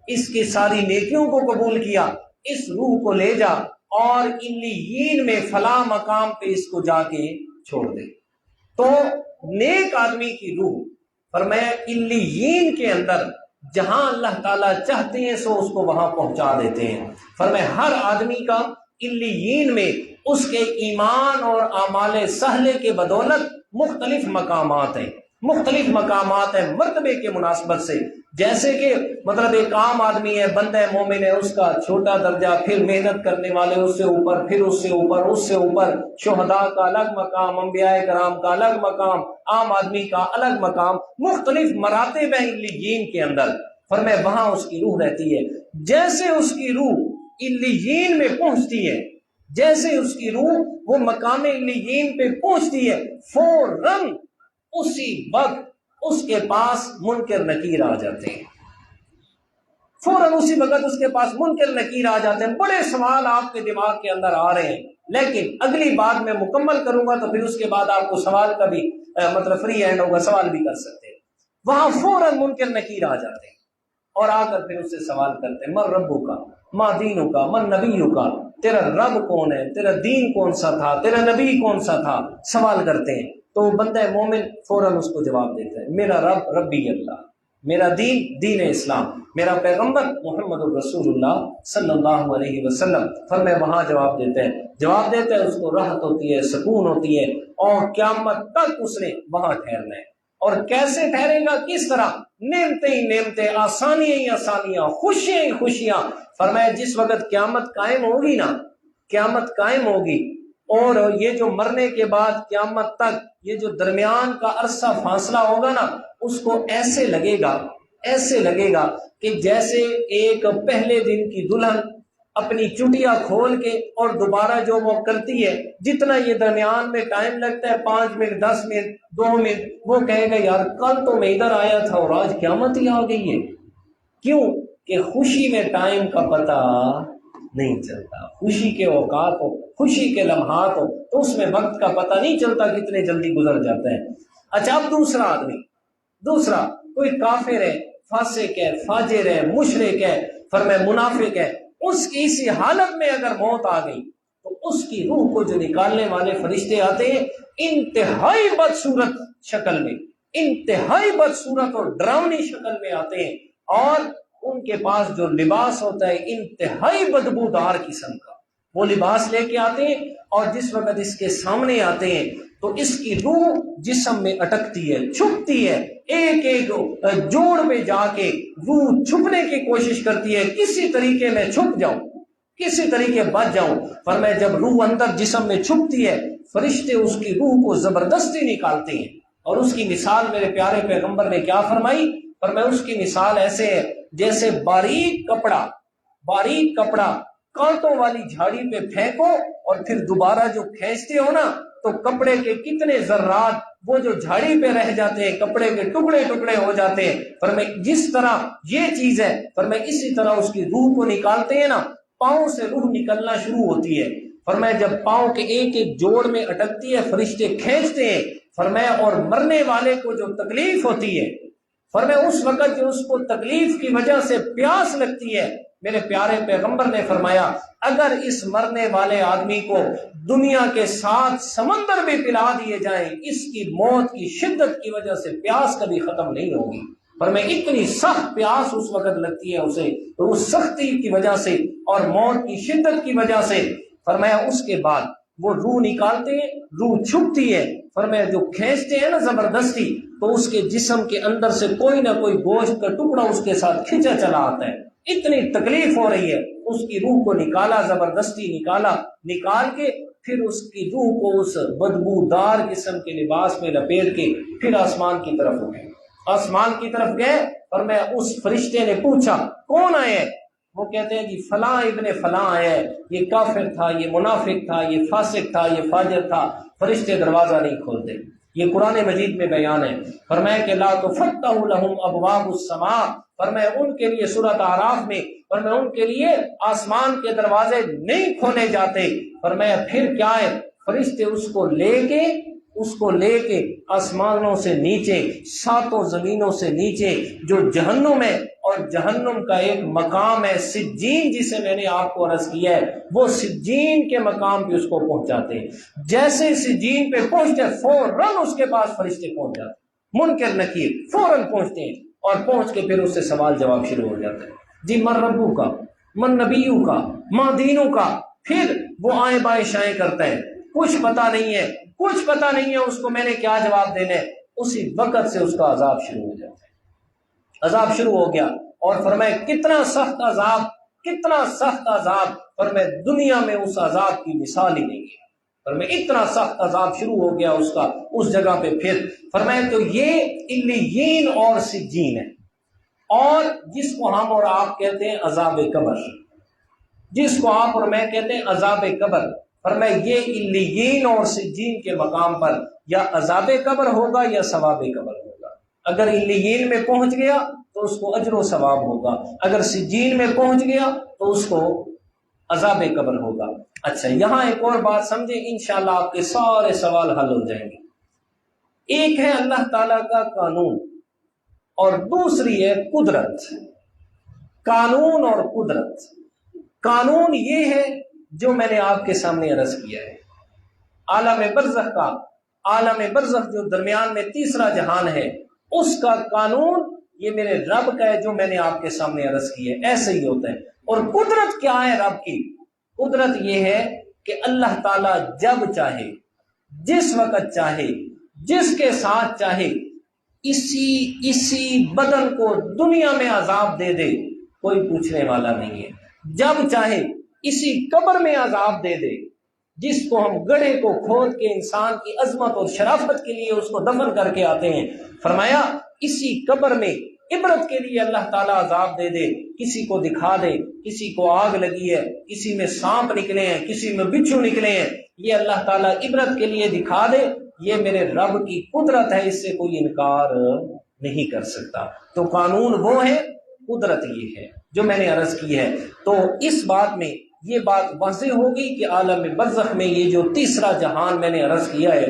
اس کی ساری نیکیوں کو قبول کیا، اس روح کو لے جا اور علیین میں فلاں مقام پہ اس کو جا کے چھوڑ دے۔ تو نیک آدمی کی روح فرمایا علیین کے اندر جہاں اللہ تعالیٰ چاہتے ہیں سو اس کو وہاں پہنچا دیتے ہیں۔ فرمایا ہر آدمی کا علیین میں اس کے ایمان اور اعمال صالحہ کے بدولت مختلف مقامات ہیں، مختلف مقامات ہیں مرتبے کے مناسبت سے، جیسے کہ مطلب ایک عام آدمی ہے، بندہ مومن ہے، اس کا چھوٹا درجہ، پھر محنت کرنے والے اس سے اوپر، پھر اس سے اوپر، اس سے اوپر، شہداء کا الگ مقام، انبیاء کرام کا الگ مقام، عام آدمی کا الگ مقام، مختلف مراتب ہیں علیین کے اندر۔ فرمایا وہاں اس کی روح رہتی ہے، جیسے اس کی روح علیین میں پہنچتی ہے، جیسے اس کی روح وہ مقام علیین پہ پہنچتی ہے، فوراً اسی وقت اس کے پاس منکر نکیر آ جاتے ہیں، فوراً اسی وقت اس کے پاس منکر نکیر آ جاتے ہیں۔ بڑے سوال آپ کے دماغ کے اندر آ رہے ہیں، لیکن اگلی بات میں مکمل کروں گا تو پھر اس کے بعد آپ کو سوال کا بھی مطلب فری ہینڈ ہوگا، سوال بھی کر سکتے ہیں۔ وہاں فوراً منکر نکیر آ جاتے ہیں اور آ کر پھر اس سے سوال کرتے ہیں من ربو کا، ما دینو کا، من نبیو کا، تیرا رب کون ہے، تیرا دین کون سا تھا، تیرا نبی کون سا تھا، سوال کرتے ہیں۔ تو بندہ مومن فوراً اس کو جواب دیتا ہے میرا رب ربی اللہ، میرا دین دین اسلام، میرا پیغمبر محمد الرسول اللہ صلی اللہ علیہ وسلم۔ فرمایا وہاں جواب دیتے ہیں، اس کو راحت ہوتی ہے، سکون ہوتی ہے، اور قیامت تک اس نے وہاں ٹھہرنا ہے۔ اور کیسے ٹھہرے گا، کس طرح؟ نعمتیں ہی نعمتیں، آسانیاں ہی آسانیاں، خوشیاں ہی خوشیاں۔ فرمایا جس وقت قیامت قائم ہوگی نا، قیامت قائم ہوگی، اور یہ جو مرنے کے بعد قیامت تک یہ جو درمیان کا عرصہ فاصلہ ہوگا نا، اس کو ایسے لگے گا کہ جیسے ایک پہلے دن کی دلہن اپنی چٹیاں کھول کے اور دوبارہ جو وہ کرتی ہے، جتنا یہ درمیان میں ٹائم لگتا ہے 5 منٹ 10 منٹ 2 منٹ، وہ کہے گا یار کل تو میں ادھر آیا تھا اور آج قیامت ہی آ گئی ہے۔ کیوں کہ خوشی میں ٹائم کا پتہ نہیں چلتا، خوشی کے اوقات ہو، خوشی کے لمحات ہو تو اس میں وقت کا پتہ نہیں چلتا کتنے جلدی گزر جاتا ہے۔ اچھا، اب دوسرا کوئی کافر ہے، فاسق ہے، فاجر ہے، مشرک ہے، فرمائے منافق ہے، اس کی اسی حالت میں اگر موت آ گئی تو اس کی روح کو جو نکالنے والے فرشتے آتے ہیں انتہائی بدصورت شکل میں، انتہائی بدصورت اور ڈراؤنی شکل میں آتے ہیں، اور ان کے پاس جو لباس ہوتا ہے انتہائی بدبودار قسم کا، وہ لباس لے کے آتے ہیں، اور جس وقت اس کے سامنے آتے ہیں تو اس کی روح جسم میں اٹکتی ہے، چھپتی ہے، ایک ایک جوڑ میں جا کے روح چھپنے کی کوشش کرتی ہے، کسی طریقے میں چھپ جاؤں، کسی طریقے بچ جاؤں۔ فرمایا جب روح اندر جسم میں چھپتی ہے، فرشتے اس کی روح کو زبردستی نکالتے ہیں، اور اس کی مثال میرے پیارے پیغمبر نے کیا فرمائی؟ فرمایا اس کی مثال ایسے ہے جیسے باریک کپڑا کانٹوں والی جھاڑی پہ پھینکو اور پھر دوبارہ جو کھینچتے ہو نا تو کپڑے کے کتنے ذرات وہ جو جھاڑی پہ رہ جاتے ہیں، کپڑے کے ٹکڑے ٹکڑے ہو جاتے ہیں۔ فرمایا جس طرح یہ چیز ہے، فرمایا اسی طرح اس کی روح کو نکالتے ہیں نا، پاؤں سے روح نکلنا شروع ہوتی ہے۔ فرمایا جب پاؤں کے ایک ایک جوڑ میں اٹکتی ہے، فرشتے کھینچتے ہیں۔ فرمایا اور مرنے والے کو جو تکلیف ہوتی ہے، فرمایا اس وقت جو اس کو تکلیف کی وجہ سے پیاس لگتی ہے، میرے پیارے پیغمبر نے فرمایا اگر اس مرنے والے آدمی کو دنیا کے 7 سمندر بھی پلا دیے جائیں، اس کی موت کی شدت کی وجہ سے پیاس کبھی ختم نہیں ہوگی۔ فرمایا اتنی سخت پیاس اس وقت لگتی ہے اسے، تو اس سختی کی وجہ سے اور موت کی شدت کی وجہ سے، فرمایا اس کے بعد وہ روح نکالتے ہیں، روح چھپتی ہے۔ فرمایا جو کھینچتے ہیں نا زبردستی، تو اس کے جسم کے اندر سے کوئی نہ کوئی گوشت کا ٹکڑا اس کے ساتھ کھینچا چلا آتا ہے، اتنی تکلیف ہو رہی ہے، اس کی روح کو نکالا، زبردستی نکال کے پھر اس کی روح کو اس بدبودار قسم کے لباس میں لپیٹ کے پھر آسمان کی طرف گئے۔ اور میں اس فرشتے نے پوچھا کون آئے ہیں؟ وہ کہتے ہیں کہ فلاں ابن فلاں آئے، یہ کافر تھا، یہ منافق تھا، یہ فاسق تھا، یہ فاجر تھا۔ فرشتے دروازہ نہیں کھولتے، یہ قرآن مجید میں بیان ہے۔ فرمایا کہ لا تفتح لهم ابواب السماء، فرمایا ان کے لیے سورۃ اعراف میں، فرمایا ان کے لیے آسمان کے دروازے نہیں کھولے جاتے۔ فرمایا پھر کیا ہے؟ فرشتے اس کو لے کے آسمانوں سے نیچے، 7 زمینوں سے نیچے جو جہنم ہے، اور جہنم کا ایک مقام ہے سجین، جسے میں نے آپ کو عرض کیا ہے، وہ سجین کے مقام پہ اس کو پہنچاتے ہیں۔ جیسے سجین پہ پہنچتے فوراً اس کے پاس فرشتے پہنچ جاتے ہیں، منکر نکیر فوراً پہنچتے ہیں، اور پہنچ کے پھر اس سے سوال جواب شروع ہو جاتا ہے، جی من ربو کا، من نبیوں کا، ماں دینوں کا۔ پھر وہ آئیں بائیں شائیں کرتا ہے، کچھ پتہ نہیں ہے اس کو میں نے کیا جواب دینا ہے۔ اسی وقت سے اس کا عذاب شروع ہو جاتا ہے، عذاب شروع ہو گیا۔ اور فرمائے کتنا سخت عذاب، فرمائے دنیا میں اس عذاب کی مثال ہی نہیں ہے۔ فرمائے اتنا سخت عذاب شروع ہو گیا اس کا اس جگہ پہ۔ پھر فرمائے تو یہ علیین اور سجین ہے، اور جس کو ہم اور آپ کہتے ہیں عذاب قبر، جس کو آپ اور میں کہتے ہیں عذاب قبر، فرمائے یہ علیین اور سجین کے مقام پر یا عذاب قبر ہوگا یا ثواب قبر ہوگا۔ اگر علیین میں پہنچ گیا تو اس کو اجر و ثواب ہوگا، اگر سجین میں پہنچ گیا تو اس کو عذاب قبر ہوگا۔ اچھا، یہاں ایک اور بات سمجھیں، انشاءاللہ آپ کے سارے سوال حل ہو جائیں گے۔ ایک ہے اللہ تعالیٰ کا قانون، اور دوسری ہے قدرت۔ قانون اور قدرت۔ قانون یہ ہے جو میں نے آپ کے سامنے عرض کیا ہے، عالم برزخ جو درمیان میں تیسرا جہان ہے، اس کا قانون یہ میرے رب کا ہے جو میں نے آپ کے سامنے عرض کی ہے، ایسے ہی ہوتا ہے۔ اور قدرت کیا ہے رب کی؟ قدرت یہ ہے کہ اللہ تعالیٰ جب چاہے، جس وقت چاہے، جس کے ساتھ چاہے، اسی بدن کو دنیا میں عذاب دے دے، کوئی پوچھنے والا نہیں ہے۔ جب چاہے اسی قبر میں عذاب دے دے جس کو ہم گڑھے کو کھود کے انسان کی عظمت اور شرافت کے لیے اس کو دفن کر کے آتے ہیں، فرمایا اسی قبر میں عبرت کے لیے اللہ تعالیٰ عذاب دے دے، کسی کو دکھا دے، کسی کو آگ لگی ہے، کسی میں سانپ نکلے ہیں، کسی میں بچھو نکلے ہیں، یہ اللہ تعالیٰ عبرت کے لیے دکھا دے، یہ میرے رب کی قدرت ہے، اس سے کوئی انکار نہیں کر سکتا۔ تو قانون وہ ہے، قدرت یہ ہے جو میں نے عرض کی ہے۔ تو اس بات میں یہ بات واضح ہوگی کہ عالم برزخ میں یہ جو تیسرا جہان میں نے عرض کیا ہے،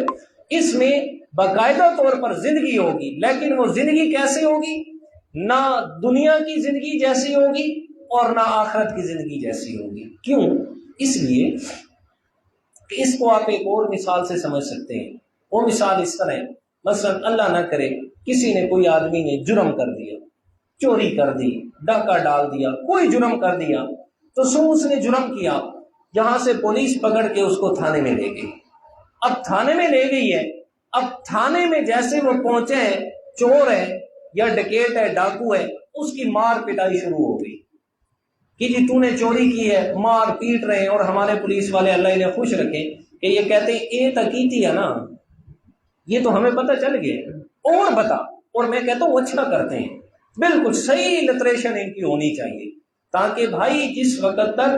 اس میں باقاعدہ طور پر زندگی ہوگی، لیکن وہ زندگی کیسے ہوگی؟ نہ دنیا کی زندگی جیسی ہوگی اور نہ آخرت کی زندگی جیسی ہوگی۔ کیوں؟ اس لیے کہ اس کو آپ ایک اور مثال سے سمجھ سکتے ہیں۔ وہ مثال اس طرح ہے، مثلا اللہ نہ کرے کسی نے، کوئی آدمی نے جرم کر دیا، چوری کر دی، ڈاکہ ڈال دیا، کوئی جرم کر دیا، تو اس نے جرم کیا، یہاں سے پولیس پکڑ کے اس کو تھانے میں لے گئی۔ اب تھانے میں لے گئی ہے، اب تھانے میں جیسے وہ پہنچے ہیں، چور ہے یا ڈکیٹ ہے، ڈاکو ہے، اس کی مار پٹائی شروع ہو گئی کہ جی تو نے چوری کی ہے، مار پیٹ رہے ہیں، اور ہمارے پولیس والے اللہ انہیں خوش رکھے کہ یہ کہتے ہیں اے تکیتی ہے نا، یہ تو ہمیں پتہ چل گیا، اور بتا، اور میں کہتا ہوں اچھا کرتے ہیں، بالکل صحیح لٹریشن ان کی ہونی چاہیے، تاکہ بھائی جس وقت تک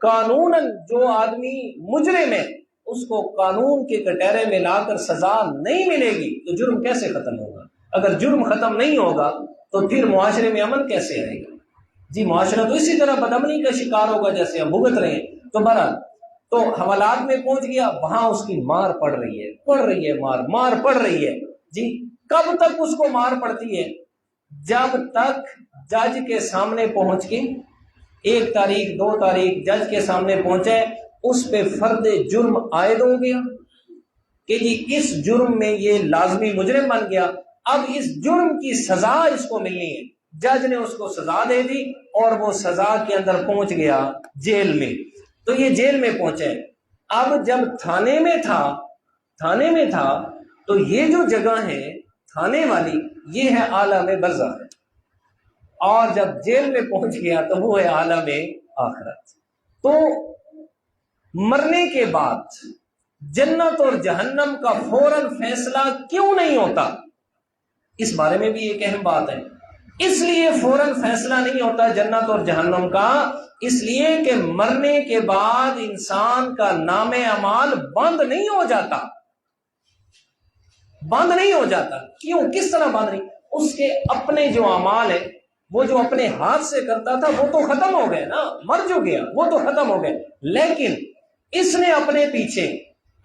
قانوناً جو آدمی مجرم ہے اس کو قانون کے کٹہرے میں لا کر سزا نہیں ملے گی تو جرم کیسے ختم ہوگا؟ اگر جرم ختم نہیں ہوگا تو پھر معاشرے میں امن کیسے آئے گا؟ جی معاشرہ تو اسی طرح بدامنی کا شکار ہوگا جیسے ہم بھگت رہے ہیں۔ تو بہرحال تو حوالات میں پہنچ گیا، وہاں اس کی مار پڑ رہی ہے، مار پڑ رہی ہے۔ جی کب تک اس کو مار پڑتی ہے؟ جب تک جج کے سامنے پہنچ کے 1 تاریخ 2 تاریخ جج کے سامنے پہنچے، اس پہ فرد جرم عائد ہو گیا کہ جی اس جرم میں یہ لازمی مجرم بن گیا، اب اس جرم کی سزا اس کو ملنی ہے۔ جج نے اس کو سزا دے دی اور وہ سزا کے اندر پہنچ گیا جیل میں، تو یہ جیل میں پہنچے۔ اب جب تھانے میں تھا تو یہ جو جگہ ہے تھانے والی، یہ ہے عالم برزخ، اور جب جیل میں پہنچ گیا تو وہ ہے عالم آخرت۔ تو مرنے کے بعد جنت اور جہنم کا فوراً فیصلہ کیوں نہیں ہوتا؟ اس بارے میں بھی ایک اہم بات ہے۔ اس لیے فوراً فیصلہ نہیں ہوتا جنت اور جہنم کا، اس لیے کہ مرنے کے بعد انسان کا نام اعمال بند نہیں ہو جاتا۔ کیوں؟ کس طرح بند نہیں؟ اس کے اپنے جو اعمال ہیں، وہ جو اپنے ہاتھ سے کرتا تھا وہ تو ختم ہو گئے نا، مر جو گیا وہ تو ختم ہو گئے، لیکن اس نے اپنے پیچھے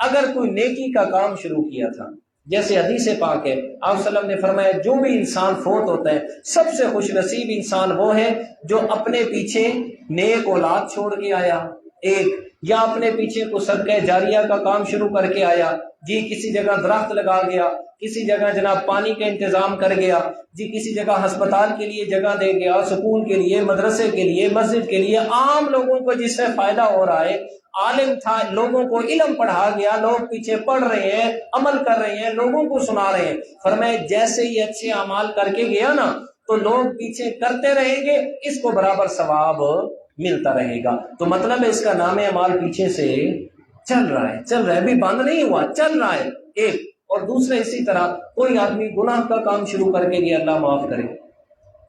اگر کوئی نیکی کا کام شروع کیا تھا، جیسے حدیث پاک ہے، آپ صلی اللہ علیہ وسلم نے فرمایا جو بھی انسان فوت ہوتا ہے سب سے خوش نصیب انسان وہ ہے جو اپنے پیچھے نیک اولاد چھوڑ کے آیا، ایک، یا اپنے پیچھے کو صدقہ جاریہ کا کام شروع کر کے آیا، جی کسی جگہ درخت لگا گیا، کسی جگہ جناب پانی کا انتظام کر گیا، جی کسی جگہ ہسپتال کے لیے جگہ دے گیا، سکول کے لیے، مدرسے کے لیے، مسجد کے لیے، عام لوگوں کو جس سے فائدہ ہو رہا ہے، عالم تھا، لوگوں کو علم پڑھا گیا، لوگ پیچھے پڑھ رہے ہیں، عمل کر رہے ہیں، لوگوں کو سنا رہے ہیں، فرمائے جیسے ہی اچھے اعمال کر کے گیا نا تو لوگ پیچھے کرتے رہیں گے، اس کو برابر ثواب ملتا رہے گا۔ تو مطلب ہے اس کا نام اعمال پیچھے سے چل رہا ہے، ابھی بند نہیں ہوا، چل رہا ہے، ایک۔ اور دوسرے اسی طرح کوئی آدمی گناہ کا کام شروع کر کے گیا، اللہ معاف کرے،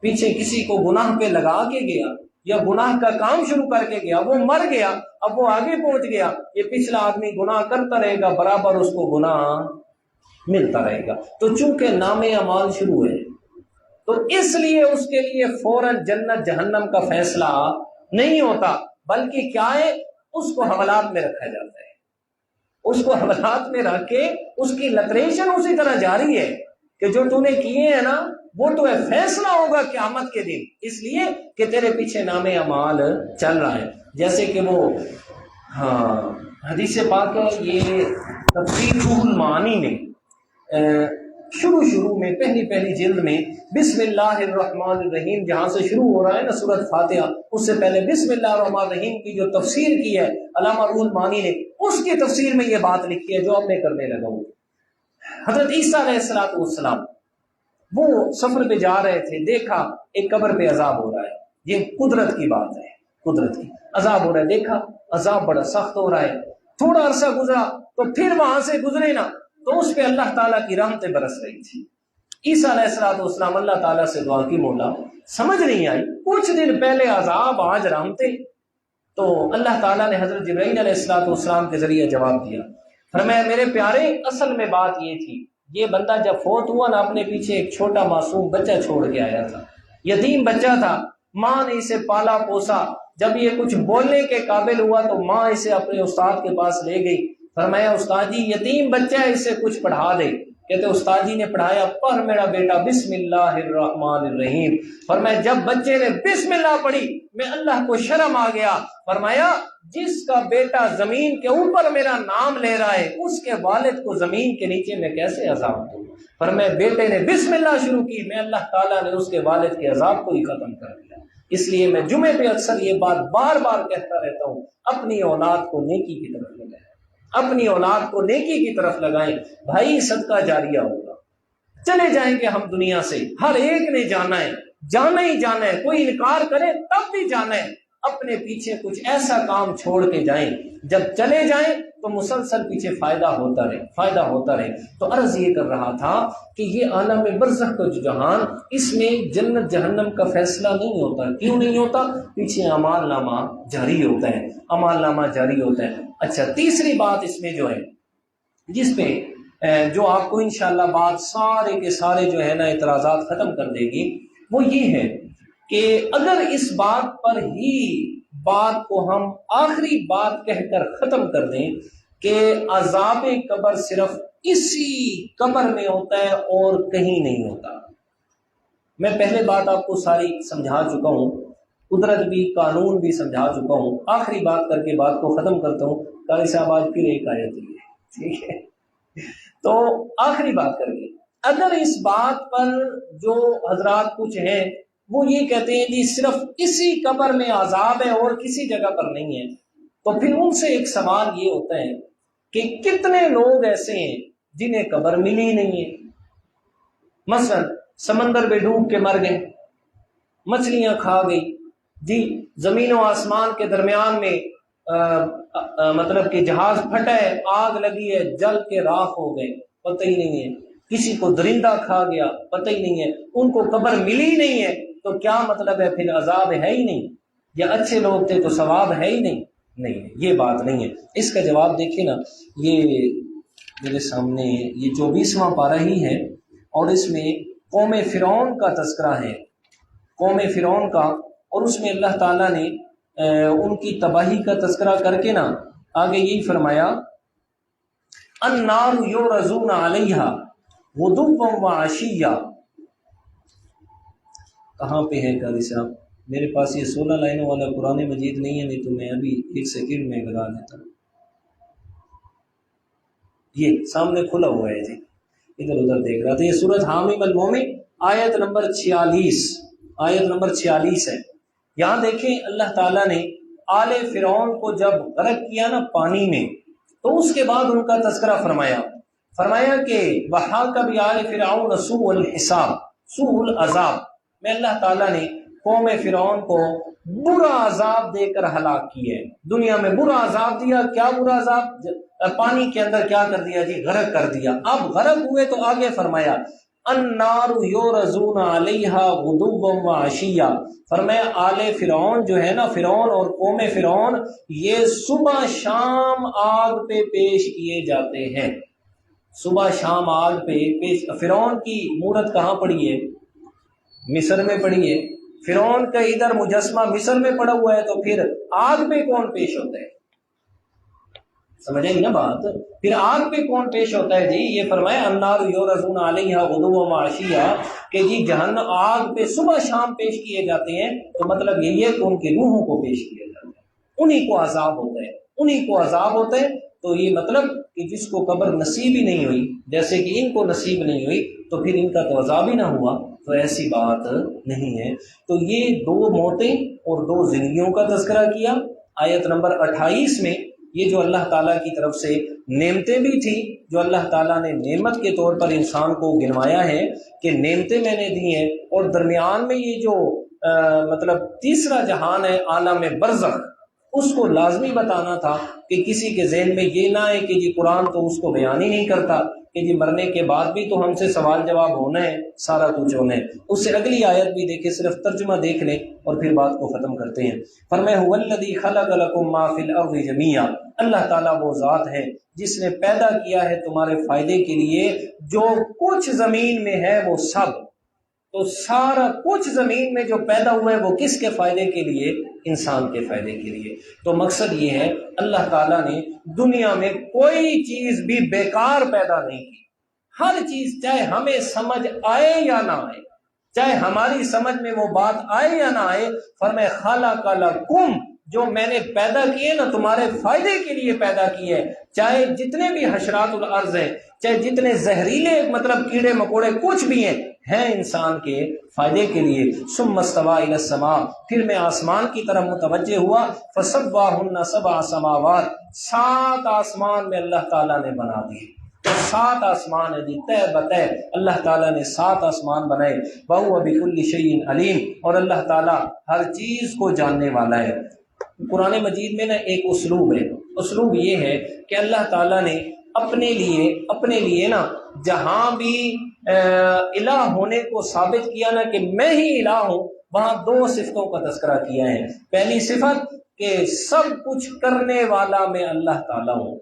پیچھے کسی کو گناہ پہ لگا کے گیا یا گناہ کا کام شروع کر کے گیا، وہ مر گیا، اب وہ آگے پہنچ گیا، یہ پچھلا آدمی گناہ کرتا رہے گا، برابر اس کو گناہ ملتا رہے گا۔ تو چونکہ نام اعمال شروع ہے تو اس لیے اس کے لیے فوراً جنت جہنم کا فیصلہ نہیں ہوتا، بلکہ کیا ہے، اس کو حوالات میں رکھا جاتا ہے، اس کو حوالات میں رکھ کے اس کی لٹریشن اسی طرح جاری ہے کہ جو تو نے کیے ہیں نا وہ تو ہے، فیصلہ ہوگا قیامت کے دن، اس لیے کہ تیرے پیچھے نام اعمال چل رہا ہے۔ جیسے کہ وہ حدیث پاک ہے، یہ تفسیر روح المعانی میں شروع میں پہلی جلد میں بسم اللہ الرحمن الرحیم جہاں سے شروع ہو رہا ہے نا سورۃ فاتحہ، اس سے پہلے بسم اللہ الرحمن الرحیم کی جو تفسیر کی ہے علامہ روح المعانی نے، اس کی تفسیر میں یہ بات لکھی ہے جو اب میں کرنے لگا ہوں۔ حضرت عیسیٰ علیہ السلام وہ سفر پہ جا رہے تھے، دیکھا ایک قبر پہ عذاب ہو رہا ہے، یہ قدرت کی بات ہے، قدرت کی، عذاب ہو رہا ہے، دیکھا عذاب بڑا سخت ہو رہا ہے، تھوڑا عرصہ گزرا تو پھر وہاں سے گزرے نا تو اس پہ اللہ تعالیٰ کی رحمتیں برس رہی تھی۔ عیسیٰ علیہ السلام اللہ تعالیٰ سے دعا کی، مولا سمجھ نہیں آئی، کچھ دن پہلے عذاب آج رحمتیں۔ تو اللہ تعالیٰ نے حضرت جبرائیل علیہ السلام کے ذریعے جواب دیا، فرمایا میرے پیارے اصل میں بات یہ تھی، یہ بندہ جب فوت ہوا نا اپنے پیچھے ایک چھوٹا معصوم بچہ چھوڑ کے آیا تھا، یتیم بچہ تھا، ماں نے اسے پالا پوسا، جب یہ کچھ بولنے کے قابل ہوا تو ماں اسے اپنے استاد کے پاس لے گئی، فرمایا استاد جی یتیم بچہ ہے اسے کچھ پڑھا دے، کہتے استاد جی نے پڑھایا، پڑھ میرا بیٹا بسم اللہ الرحمن الرحیم، فرمایا جب بچے نے بسم اللہ پڑھی میں اللہ کو شرم آ گیا، فرمایا جس کا بیٹا زمین کے اوپر میرا نام لے رہا ہے اس کے والد کو زمین کے نیچے میں کیسے عذاب دوں، فرمایا بیٹے نے بسم اللہ شروع کی، میں اللہ تعالیٰ نے اس کے والد کے عذاب کو ہی ختم کر دیا۔ اس لیے میں جمعے پہ اکثر یہ بات بار بار کہتا رہتا ہوں، اپنی اولاد کو نیکی کی طرف لگائیں، اپنی اولاد کو نیکی کی طرف لگائیں، بھائی صدقہ جاریہ ہوگا، چلے جائیں گے ہم دنیا سے، ہر ایک نے جانا ہے، جانا ہی جانا ہے، کوئی انکار کرے تب بھی جانا ہے، اپنے پیچھے کچھ ایسا کام چھوڑ کے جائیں جب چلے جائیں تو مسلسل پیچھے فائدہ ہوتا رہے۔ تو عرض یہ کر رہا تھا کہ یہ عالم برزخ کا جو جہان، اس میں جنت جہنم کا فیصلہ نہیں ہوتا، کیوں نہیں ہوتا؟ پیچھے اعمال نامہ جاری ہوتا ہے، اعمال نامہ جاری ہوتا ہے۔ اچھا تیسری بات اس میں جو ہے، جس پہ جو آپ کو انشاءاللہ بات سارے کے سارے جو ہے نا اعتراضات ختم کر دے گی، وہ یہ ہے کہ اگر اس بات پر ہی بات کو ہم آخری بات کہہ کر ختم کر دیں کہ عذاب قبر صرف اسی قبر میں ہوتا ہے اور کہیں نہیں ہوتا۔ میں پہلے بات آپ کو ساری سمجھا چکا ہوں، قدرت بھی قانون بھی سمجھا چکا ہوں، آخری بات کر کے بات کو ختم کرتا ہوں۔ قاری صاحب آج پھر ایک آیت ہے، ٹھیک ہے، تو آخری بات کر کے اگر اس بات پر جو حضرات کچھ ہیں وہ یہ کہتے ہیں جی صرف اسی قبر میں عذاب ہے اور کسی جگہ پر نہیں ہے، تو پھر ان سے ایک سوال یہ ہوتا ہے کہ کتنے لوگ ایسے ہیں جنہیں قبر ملی نہیں ہے؟ مثلا سمندر میں ڈوب کے مر گئے، مچھلیاں کھا گئی، جی زمین و آسمان کے درمیان میں مطلب کہ جہاز پھٹا ہے، آگ لگی ہے، جل کے راکھ ہو گئے، پتہ ہی نہیں ہے، کسی کو درندہ کھا گیا، پتہ ہی نہیں ہے، ان کو قبر ملی نہیں ہے، تو کیا مطلب ہے؟ پھر عذاب ہے ہی نہیں، یا اچھے لوگ تھے تو ثواب ہے ہی نہیں؟ نہیں، یہ بات نہیں ہے۔ اس کا جواب دیکھیں نا، یہ میرے سامنے یہ 24واں پارہ ہی ہے، اور اس میں قوم فرعون کا تذکرہ ہے، قوم فرعون کا، اور اس میں اللہ تعالیٰ نے ان کی تباہی کا تذکرہ کر کے نا آگے یہی فرمایا، النار یعرضون علیہا غدوا وعشیا۔ کہاں پہ ہے قاری صاحب؟ میرے پاس یہ 16 لائنوں والا قرآن مجید نہیں ہے، نہیں تو میں ابھی ایک سیکنڈ میں لگا دیتا ہوں۔ یہ سامنے کھلا ہوا ہے جی، ادھر ادھر دیکھ رہا تھا۔ یہ سورۃ حامیم المومن آیت نمبر 46 ہے۔ یہاں دیکھیں اللہ تعالیٰ نے آل فرعون کو جب غرق کیا نا پانی میں، تو اس کے بعد ان کا تذکرہ فرمایا کہ وَحَاقَ بِآلِ فِرْعَوْنَ سُوءُ الْحِسَابِ، سوء العذاب، میں اللہ تعالیٰ نے قوم فرعون کو برا عذاب دے کر ہلاک کی ہے، دنیا میں برا عذاب دیا۔ کیا برا عذاب؟ پانی کے اندر کیا کر دیا جی؟ غرق کر دیا۔ اب غرق ہوئے تو آگے فرمایا النار یعرضون علیہا غدوا وعشیا، فرمایا آل فرعون جو ہے نا، فرعون اور قوم فرعون، یہ صبح شام آگ پہ پیش کیے جاتے ہیں، صبح شام آگ پہ پیش۔ فرعون کی مورت کہاں پڑی ہے؟ مصر میں پڑی ہے۔ فرعون کا ادھر مجسمہ مصر میں پڑا ہوا ہے، تو پھر آگ پہ کون پیش ہوتا ہے؟ سمجھیں گے نا بات؟ پھر آگ پہ کون پیش ہوتا ہے جی؟ یہ فرمایا النار یعرضون علیہا غدوا وعشیا، کہ جی جہنم آگ پہ صبح شام پیش کیے جاتے ہیں، تو مطلب یہی ہے کہ ان کی روحوں کو پیش کیا جاتا ہے، انہی کو عذاب ہوتا ہے، تو یہ مطلب کہ جس کو قبر نصیب ہی نہیں ہوئی، جیسے کہ ان کو نصیب نہیں ہوئی، تو پھر ان کا تو عذاب ہی نہ ہوا، تو ایسی بات نہیں ہے۔ تو یہ 2 موتیں اور 2 زندگیوں کا تذکرہ کیا۔ آیت نمبر 28 میں یہ جو اللہ تعالیٰ کی طرف سے نعمتیں بھی تھی، جو اللہ تعالیٰ نے نعمت کے طور پر انسان کو گنوایا ہے کہ نعمتیں میں نے دی ہیں، اور درمیان میں یہ جو مطلب تیسرا جہان ہے عالم برزخ، اس کو لازمی بتانا تھا کہ کسی کے ذہن میں یہ نہ ہے کہ جی قرآن تو اس کو بیان ہی نہیں کرتا کہ جی مرنے کے بعد بھی تو ہم سے سوال جواب ہونا ہے، سارا کچھ ہونا ہے۔ اس سے اگلی آیت بھی دیکھیں، صرف ترجمہ دیکھ لیں اور پھر بات کو ختم کرتے ہیں۔ فرمایا هو الذی خلق لکم ما فی الارض جمیعا، اللہ تعالیٰ وہ ذات ہے جس نے پیدا کیا ہے تمہارے فائدے کے لیے جو کچھ زمین میں ہے وہ سب، تو سارا کچھ زمین میں جو پیدا ہوا ہے وہ کس کے فائدے کے لیے؟ انسان کے فائدے کے لیے۔ تو مقصد یہ ہے اللہ تعالیٰ نے دنیا میں کوئی چیز بھی بیکار پیدا نہیں کی، ہر چیز چاہے ہمیں سمجھ آئے یا نہ آئے، چاہے ہماری سمجھ میں وہ بات آئے یا نہ آئے، فرمایا خلق لکم، جو میں نے پیدا کیے نا تمہارے فائدے کے لیے پیدا کیے، چاہے جتنے بھی حشرات الارض ہیں، چاہے جتنے زہریلے مطلب کیڑے مکوڑے کچھ بھی ہیں انسان کے فائدے کے لیے۔ ثم استوى الى السماء، پھر میں آسمان کی طرف متوجہ ہوا، فسواہن سبع سماوات، 7 آسمان میں اللہ تعالیٰ نے بنا دیے۔ تو 7 آسمان ہے جی، تہ بتہ اللہ تعالیٰ نے 7 آسمان بنائے۔ وَهُوَ بِكُلِّ شَيْءٍ عَلِيمٌ، اور اللہ تعالیٰ ہر چیز کو جاننے والا ہے۔ قرآن مجید میں نا ایک اسلوب ہے، اسلوب یہ ہے کہ اللہ تعالیٰ نے اپنے لیے نا جہاں بھی الہ ہونے کو ثابت کیا نا کہ میں ہی الہ ہوں، وہاں 2 صفتوں کا تذکرہ کیا ہے۔ پہلی صفت کہ سب کچھ کرنے والا میں اللہ تعالیٰ ہوں،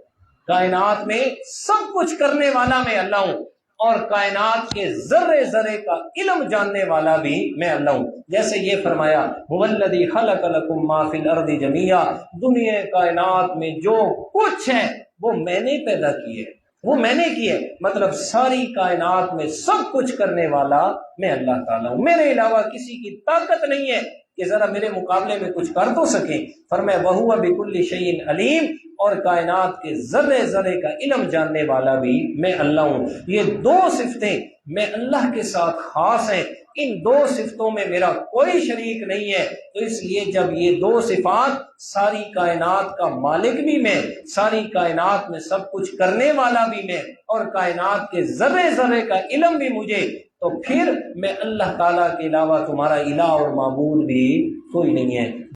کائنات میں سب کچھ کرنے والا میں اللہ ہوں، اور کائنات کے ذرے ذرے کا علم جاننے والا بھی میں اللہ ہوں۔ جیسے یہ فرمایا هو الذی خلق لکم ما فی الارض جمیعا، دنیا کائنات میں جو کچھ ہے وہ میں نے پیدا کی ہے، وہ میں نے کی ہے، مطلب ساری کائنات میں سب کچھ کرنے والا میں اللہ تعالیٰ ہوں، میرے علاوہ کسی کی طاقت نہیں ہے کہ ذرا میرے مقابلے میں کچھ کر تو سکیں۔ فرمایا وَهُوَ بِكُلِّ شَيْءٍ عَلِيمٌ، اور کائنات کے ذرے ذرے کا علم جاننے والا بھی میں اللہ ہوں۔ یہ 2 صفتیں میں اللہ کے ساتھ خاص ہیں، ان 2 صفتوں میں میرا کوئی شریک نہیں ہے۔ تو اس لیے جب یہ 2 صفات، ساری کائنات کا مالک بھی میں، ساری کائنات میں سب کچھ کرنے والا بھی میں، اور کائنات کے ذرے ذرے کا علم بھی مجھے، تو پھر میں اللہ تعالیٰ کے علاوہ تمہارا الہ اور معبود بھی کوئی نہیں ہے۔